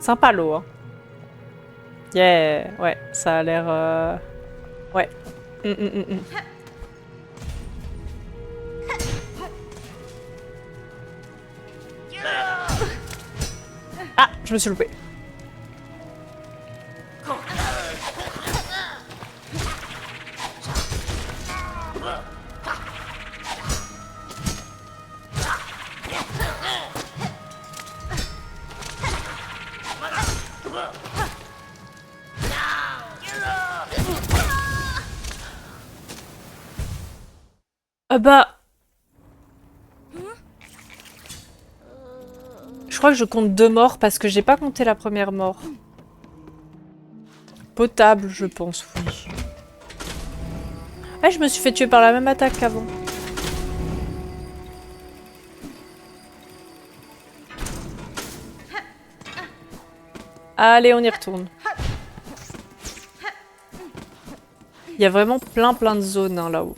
Sympa l'eau, hein. Yeah! Ouais, ça a l'air... Ouais. Ah, je me suis loupée. Ah bah... Je crois que je compte 2 morts parce que j'ai pas compté la première mort. Potable, je pense, oui. Ah, je me suis fait tuer par la même attaque qu'avant. Allez, on y retourne. Il y a vraiment plein de zones hein, là-haut.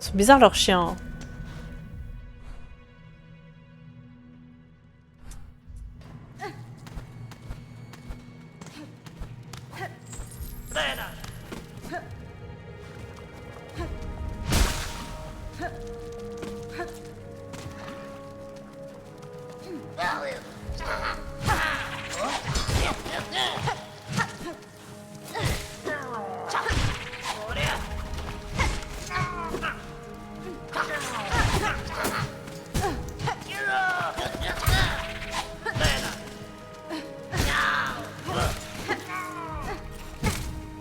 C'est bizarre leur chien.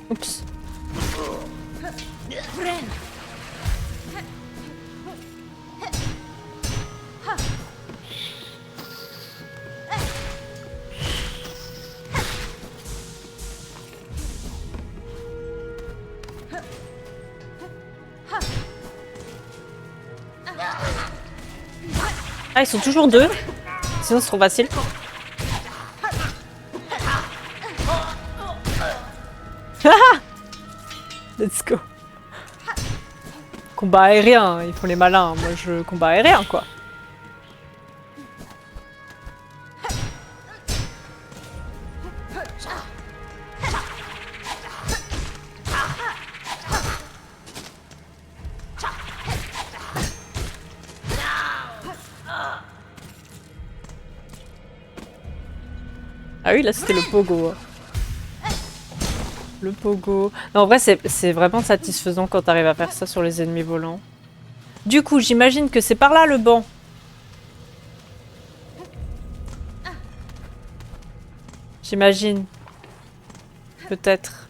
Oups. Ah, ils sont toujours deux. Sinon, c'est trop facile. Let's go. Combat aérien, ils font les malins. Moi, je combat aérien, quoi. Ah oui, là, c'était le pogo. Le pogo. Non, en vrai, c'est vraiment satisfaisant quand t'arrives à faire ça sur les ennemis volants. Du coup, j'imagine que c'est par là le banc. J'imagine. Peut-être.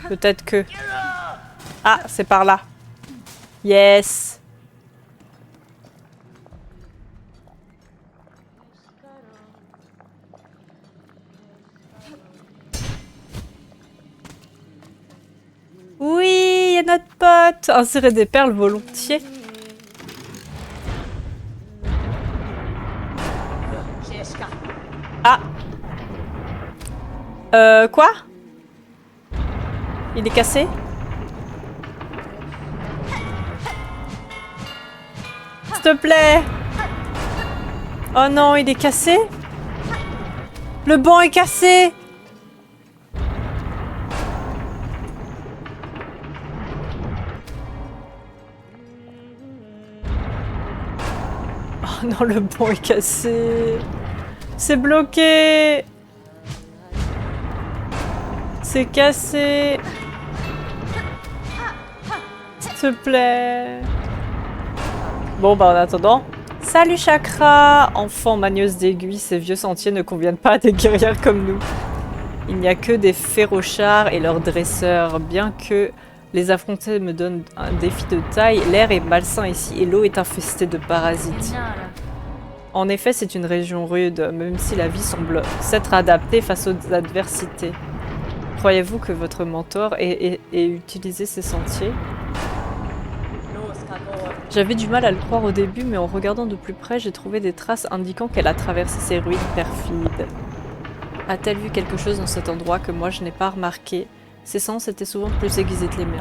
Peut-être que... Ah, c'est par là. Yes. Oui, il y a notre pote. Insérer des perles volontiers. Ah. Quoi? Il est cassé? S'il te plaît. Oh non, il est cassé? Le banc est cassé. Oh non, le banc est cassé. C'est bloqué. C'est cassé. S'il te plaît. Bon, bah en attendant... Salut Chakra! Enfant manieuse d'aiguilles, ces vieux sentiers ne conviennent pas à des guerrières comme nous. Il n'y a que des férochards et leurs dresseurs. Bien que les affronter me donne un défi de taille, l'air est malsain ici et l'eau est infestée de parasites. En effet, c'est une région rude, même si la vie semble s'être adaptée face aux adversités. Croyez-vous que votre mentor ait utilisé ces sentiers? J'avais du mal à le croire au début, mais en regardant de plus près, j'ai trouvé des traces indiquant qu'elle a traversé ces ruines perfides. A-t-elle vu quelque chose dans cet endroit que moi je n'ai pas remarqué? Ses sens étaient souvent plus aiguisés que les miens.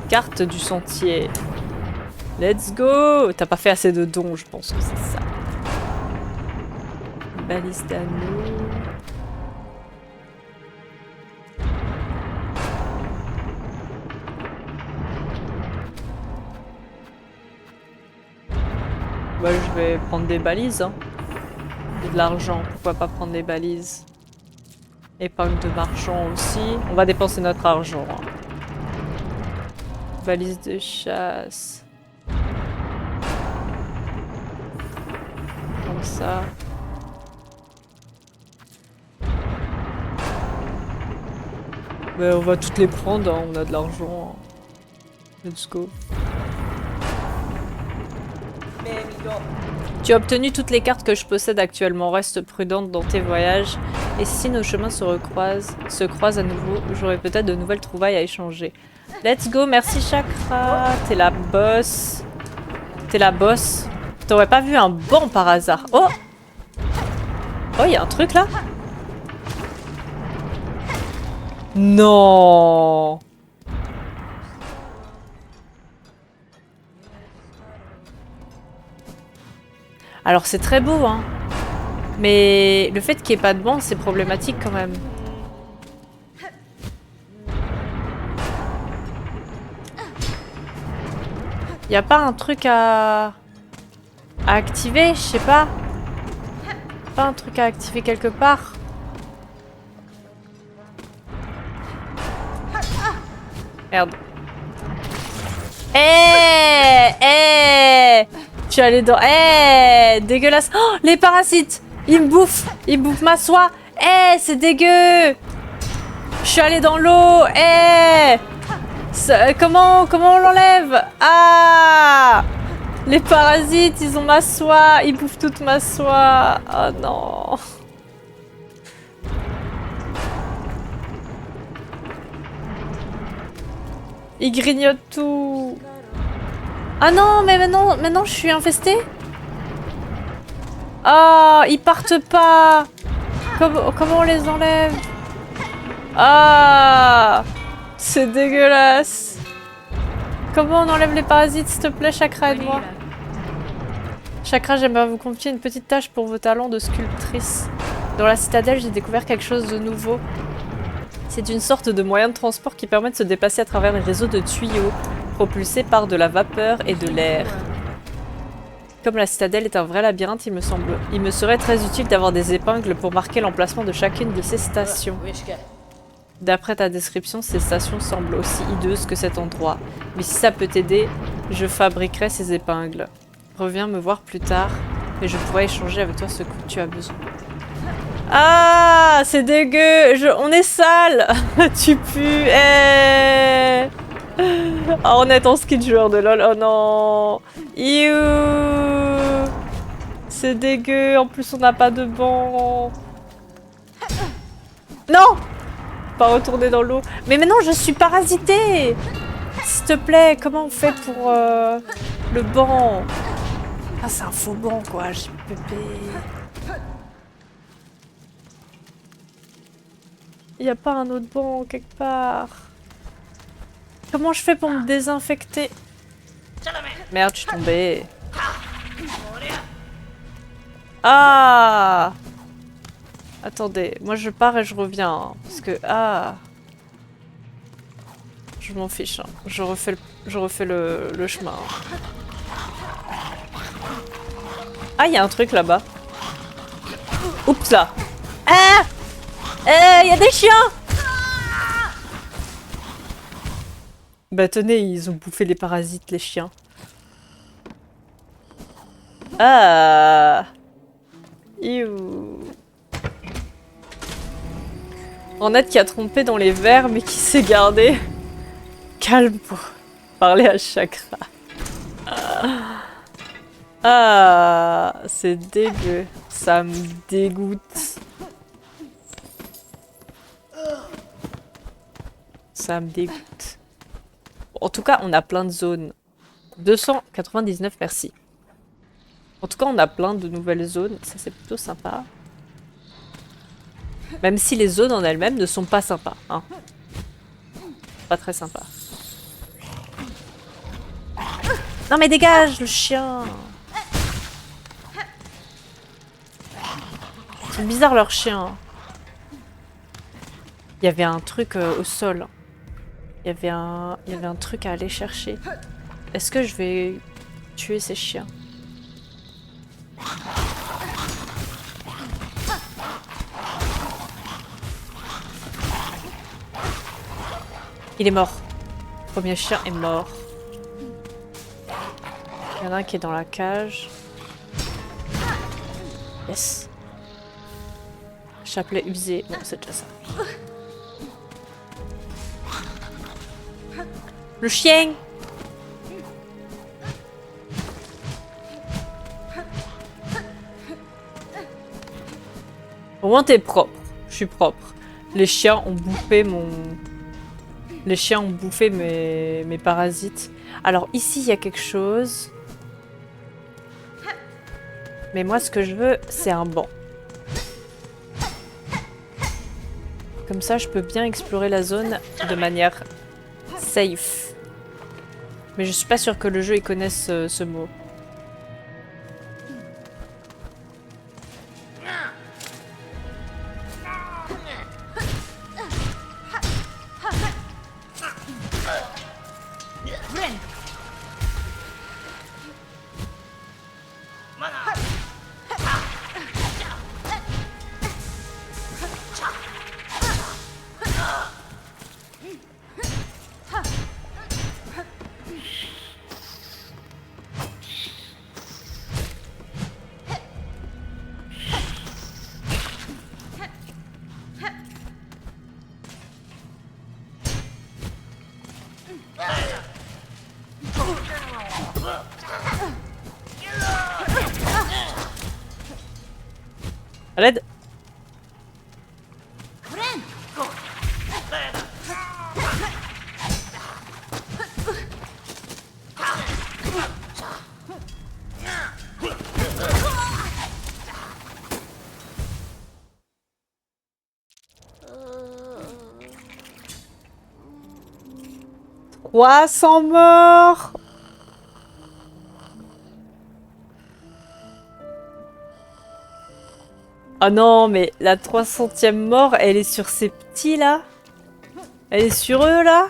Carte du sentier. Let's go! T'as pas fait assez de dons, je pense que c'est ça. Balise d'anneau. Bah, je vais prendre des balises. Hein. Et de l'argent, pourquoi pas prendre des balises? Épingle de marchand aussi. On va dépenser notre argent. Hein. Balise de chasse. Comme ça. Mais on va toutes les prendre, hein. On a de l'argent. Hein. Let's go. Tu as obtenu toutes les cartes que je possède actuellement. Reste prudente dans tes voyages. Et si nos chemins se croisent à nouveau, j'aurai peut-être de nouvelles trouvailles à échanger. Let's go, merci Chakra. T'es la boss. T'es la boss. T'aurais pas vu un banc par hasard? Oh! Oh, il y a un truc là? Non! Alors c'est très beau, hein. Mais le fait qu'il n'y ait pas de banc, c'est problématique quand même. Y a pas un truc à activer, je sais pas. Pas un truc à activer quelque part. Merde. Je suis allée dans... dégueulasse. Oh, les parasites. Ils me bouffent. Ils bouffent ma soie. C'est dégueu. Je suis allée dans l'eau. Comment on l'enlève? Ah! Les parasites, ils ont ma soie. Ils bouffent toute ma soie. Oh non. Ils grignotent tout. Ah non, mais maintenant je suis infestée. Ah, ils partent pas. Comment on les enlève? Ah, c'est dégueulasse. Comment on enlève les parasites, s'il te plaît, Chakra, aide-moi. Chakra, j'aimerais vous confier une petite tâche pour vos talents de sculptrice. Dans la citadelle, j'ai découvert quelque chose de nouveau. C'est une sorte de moyen de transport qui permet de se déplacer à travers des réseaux de tuyaux, propulsés par de la vapeur et de l'air. Comme la citadelle est un vrai labyrinthe, il me serait très utile d'avoir des épingles pour marquer l'emplacement de chacune de ces stations. D'après ta description, ces stations semblent aussi hideuses que cet endroit. Mais si ça peut t'aider, je fabriquerai ces épingles. Reviens me voir plus tard, et je pourrai échanger avec toi ce que tu as besoin. Ah, c'est dégueu. On est sale. Tu pues. Eh. Oh, on est en ski de joueur de LOL. Oh non. Iouh. C'est dégueu. En plus, on n'a pas de banc. Non. Pas retourner dans l'eau. Mais maintenant, je suis parasitée. S'il te plaît, comment on fait pour le banc? Ah, c'est un faux banc, quoi. J'ai pépé. Il n'y a pas un autre banc quelque part. Comment je fais pour me désinfecter? Merde, je suis tombée. Ah! Attendez, moi je pars et je reviens. Hein, parce que... Ah! Je m'en fiche. Hein. Je refais le chemin. Ah, il y a un truc là-bas. Oups là! Ah! Il y a des chiens! Bah tenez, ils ont bouffé les parasites, les chiens. Ah! Iouh! Ornette qui a trompé dans les verres mais qui s'est gardé calme pour parler à Chakra. Ah, c'est dégueu. Ça me dégoûte. Ça me dégoûte. En tout cas, on a plein de zones. 299, merci. En tout cas, on a plein de nouvelles zones. Ça, c'est plutôt sympa. Même si les zones en elles-mêmes ne sont pas sympas. Hein. Pas très sympa. Non mais dégage, le chien! C'est bizarre leur chien. Il y avait un truc au sol. Il y avait un truc à aller chercher. Est-ce que je vais tuer ces chiens? Il est mort. Le premier chien est mort. Il y en a un qui est dans la cage. Yes. Chapelet usé. Bon, c'est déjà ça. Le chien! Au moins t'es propre. Je suis propre. Les chiens ont bouffé mon... Les chiens ont bouffé mes parasites. Alors ici, il y a quelque chose. Mais moi, ce que je veux, c'est un banc. Comme ça, je peux bien explorer la zone de manière safe. Mais je suis pas sûre que le jeu il connaisse ce mot. À l'aide. Ouah, 100 morts. Oh non, mais la 300e mort, elle est sur ces petits là? Elle est sur eux là?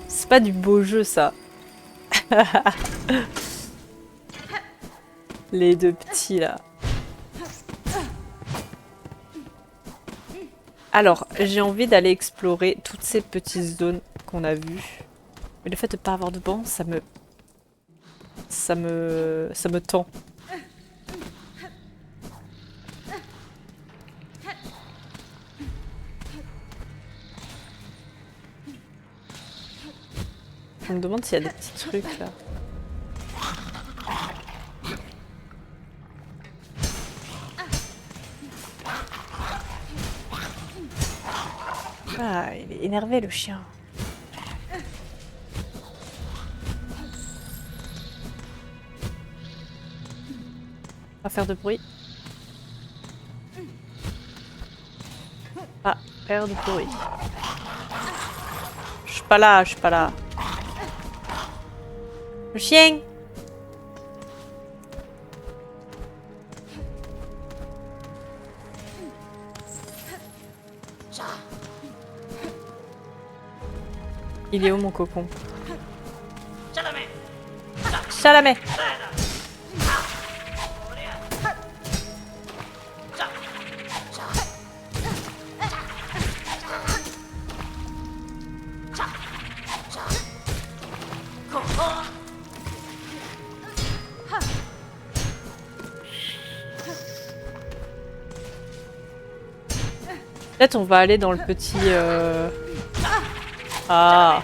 C'est pas du beau jeu ça. Les deux petits là. Alors, j'ai envie d'aller explorer toutes ces petites zones qu'on a vues. Mais le fait de pas avoir de banc, ça me tend. Je me demande s'il y a des petits trucs là. Ah, il est énervé le chien. Pas faire de bruit. Pas faire de bruit. Je suis pas là, je suis pas là. Le chien! Il est où mon cocon? Chalamet! Peut-être on va aller dans le petit... Ah.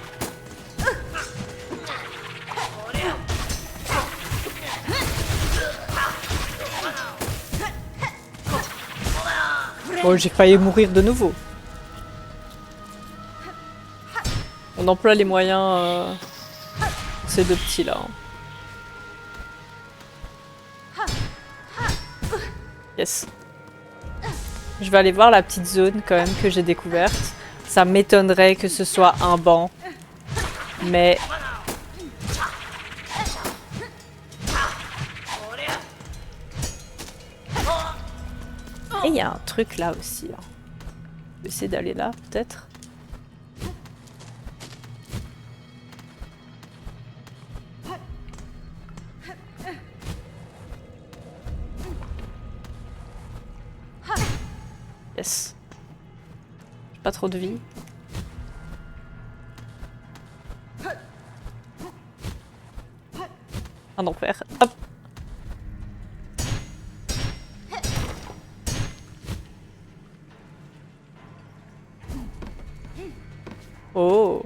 Oh, j'ai failli mourir de nouveau. On emploie les moyens pour ces deux petits là. Yes. Je vais aller voir la petite zone quand même que j'ai découverte. Ça m'étonnerait que ce soit un banc. Mais... Et il y a un truc là aussi. Là. Je vais essayer d'aller là, peut-être. Yes. J'ai pas trop de vie. Un enfer. Hop. Oh.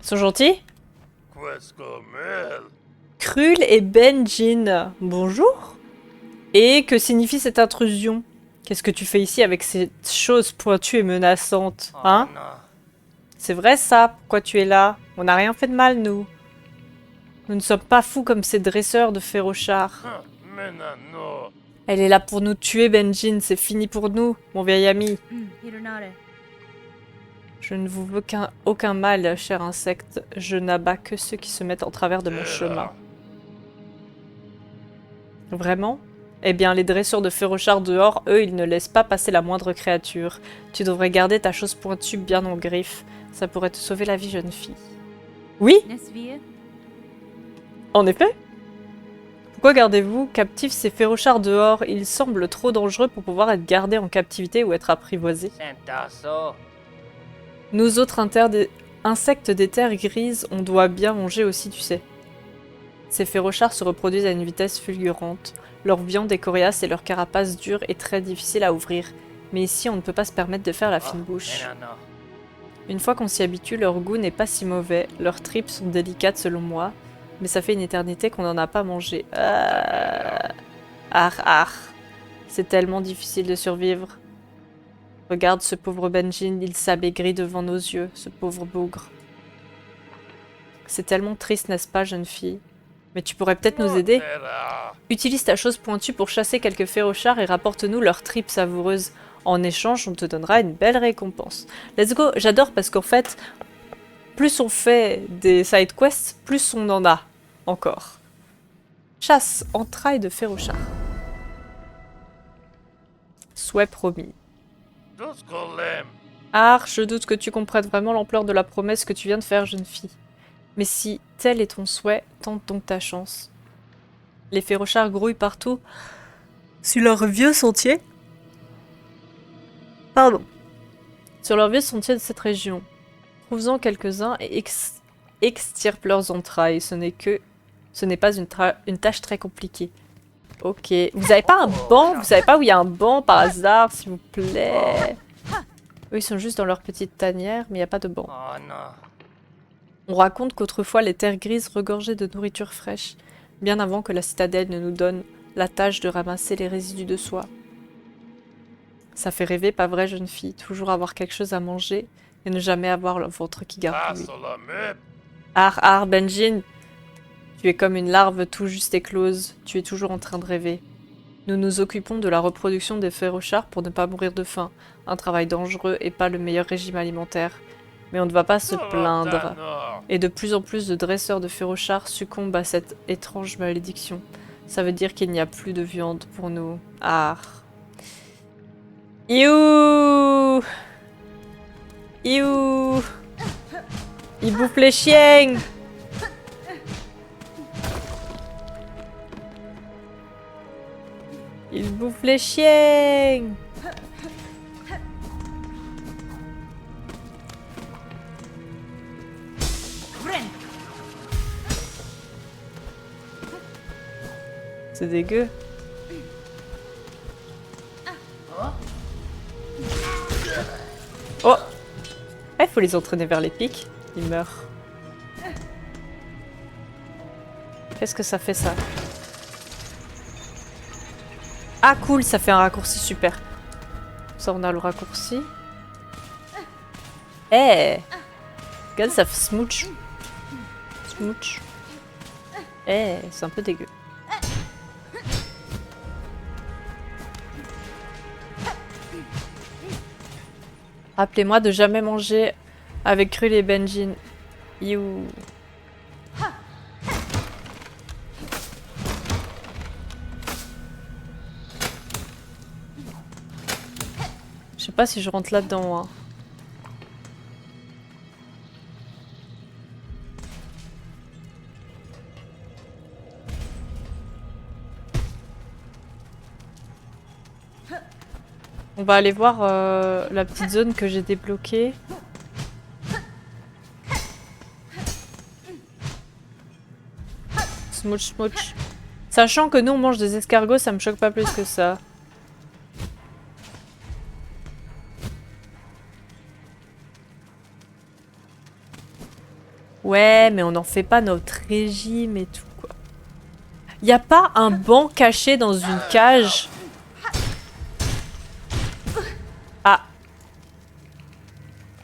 Ils sont gentils? Krul et Benjin. Bonjour. Et que signifie cette intrusion? Qu'est-ce que tu fais ici avec cette chose pointue et menaçante? Hein? C'est vrai ça? Pourquoi tu es là? On n'a rien fait de mal, nous. Nous ne sommes pas fous comme ces dresseurs de Férochard. Elle est là pour nous tuer, Benjin. C'est fini pour nous, mon vieil ami. Je ne vous veux aucun mal, cher insecte. Je n'abats que ceux qui se mettent en travers de mon chemin. Vraiment? Eh bien, les dresseurs de Férochard dehors, eux, ils ne laissent pas passer la moindre créature. Tu devrais garder ta chose pointue bien en griffe. Ça pourrait te sauver la vie, jeune fille. Oui? En effet? Pourquoi gardez-vous captifs ces Férochards dehors? Ils semblent trop dangereux pour pouvoir être gardés en captivité ou être apprivoisés. Nous autres insectes des terres grises, on doit bien manger aussi, tu sais. Ces Férochards se reproduisent à une vitesse fulgurante. Leur viande est coriace et leur carapace dure et très difficile à ouvrir. Mais ici, on ne peut pas se permettre de faire la fine bouche. Une fois qu'on s'y habitue, leur goût n'est pas si mauvais. Leurs tripes sont délicates selon moi. Mais ça fait une éternité qu'on n'en a pas mangé. C'est tellement difficile de survivre. Regarde ce pauvre Benjin, il s'amaigrit devant nos yeux, ce pauvre bougre. C'est tellement triste, n'est-ce pas, jeune fille? Mais tu pourrais peut-être nous aider. Utilise ta chose pointue pour chasser quelques Férochards et rapporte-nous leurs tripes savoureuses. En échange, on te donnera une belle récompense. Let's go. J'adore parce qu'en fait, plus on fait des side quests, plus on en a encore. Chasse, entrailles de Férochards. Souhait promis. Je doute que tu comprennes vraiment l'ampleur de la promesse que tu viens de faire, jeune fille. Mais si tel est ton souhait, tente donc ta chance. Les Férochards grouillent partout. Sur leur vieux sentier. Pardon. Sur leur vieux sentier de cette région. Trouve-en quelques-uns et extirpe leurs entrailles. Ce n'est pas une tâche très compliquée. Ok. Vous avez pas un banc? Vous savez pas où il y a un banc par hasard, s'il vous plaît? Eux, ils sont juste dans leur petite tanière, mais il n'y a pas de banc. On raconte qu'autrefois, les terres grises regorgeaient de nourriture fraîche, bien avant que la citadelle ne nous donne la tâche de ramasser les résidus de soie. Ça fait rêver, pas vrai, jeune fille? Toujours avoir quelque chose à manger et ne jamais avoir le ventre qui gargouille. Ah, Benjin! Tu es comme une larve tout juste éclose, tu es toujours en train de rêver. Nous nous occupons de la reproduction des férochards pour ne pas mourir de faim. Un travail dangereux et pas le meilleur régime alimentaire. Mais on ne va pas se plaindre. Et de plus en plus de dresseurs de férochards succombent à cette étrange malédiction. Ça veut dire qu'il n'y a plus de viande pour nous. Ah. Iouh! Iouh! Il bouffe les chiens! Il bouffe les chiens! C'est dégueu. Oh! Il faut les entraîner vers les pics. Ils meurent. Qu'est-ce que ça fait, ça? Ah, cool, ça fait un raccourci super. Ça, on a le raccourci. Eh! Hey, regarde, ça fait smooch. Smooch. Eh, hey, c'est un peu dégueu. Rappelez-moi de jamais manger avec Krul et Benjin. You. Je sais pas si je rentre là-dedans, hein. On va aller voir la petite zone que j'ai débloquée. Smooch, smooch. Sachant que nous on mange des escargots, ça me choque pas plus que ça. Ouais, mais on n'en fait pas notre régime et tout, quoi. Y a pas un banc caché dans une cage? Ah.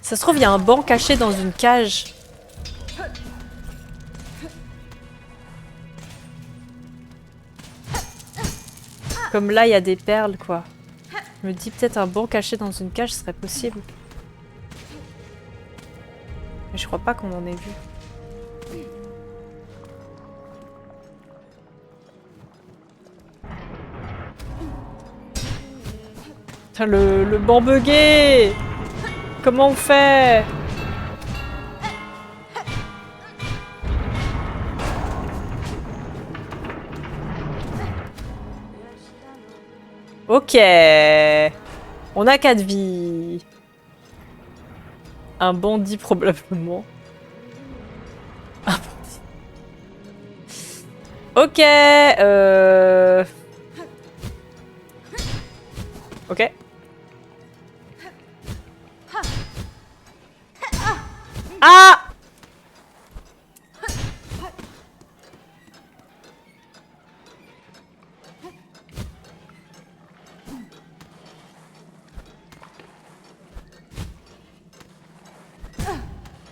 Ça se trouve, il y a un banc caché dans une cage. Comme là, il y a des perles, quoi. Je me dis peut-être un banc caché dans une cage serait possible. Mais je crois pas qu'on en ait vu. Putain, le banc bugué! Comment on fait? Ok. On a 4 vies. Un bandit probablement. Un bandit. Ok. Ok. Ah!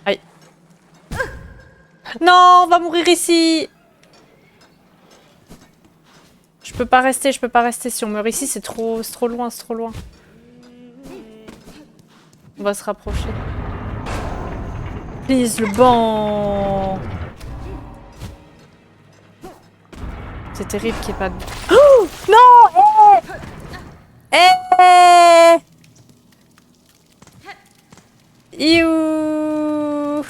Aïe. Non, on va mourir ici. Je peux pas rester, je peux pas rester. Si on meurt ici, c'est trop loin, c'est trop loin. On va se rapprocher. Please, le banc. C'est terrible qu'il n'y ait pas de... Oh non! Eh! Iouh!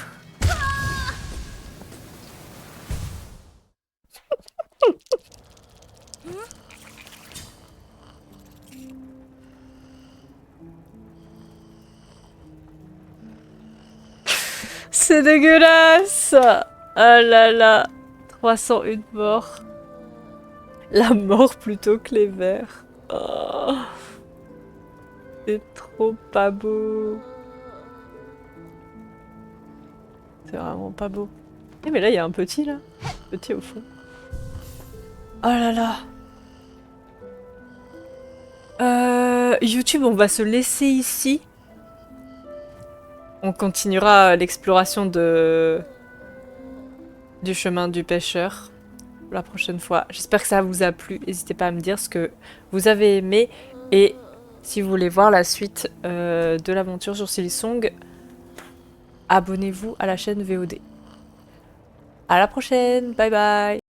C'est dégueulasse. Ah là là. 301 morts. La mort plutôt que les vers. Oh, c'est trop pas beau. C'est vraiment pas beau. Eh mais là, il y a un petit, là. Petit au fond. Oh là là. YouTube, on va se laisser ici. On continuera l'exploration du chemin du pêcheur la prochaine fois. J'espère que ça vous a plu. N'hésitez pas à me dire ce que vous avez aimé. Et si vous voulez voir la suite de l'aventure sur Silksong, abonnez-vous à la chaîne VOD. À la prochaine, bye bye.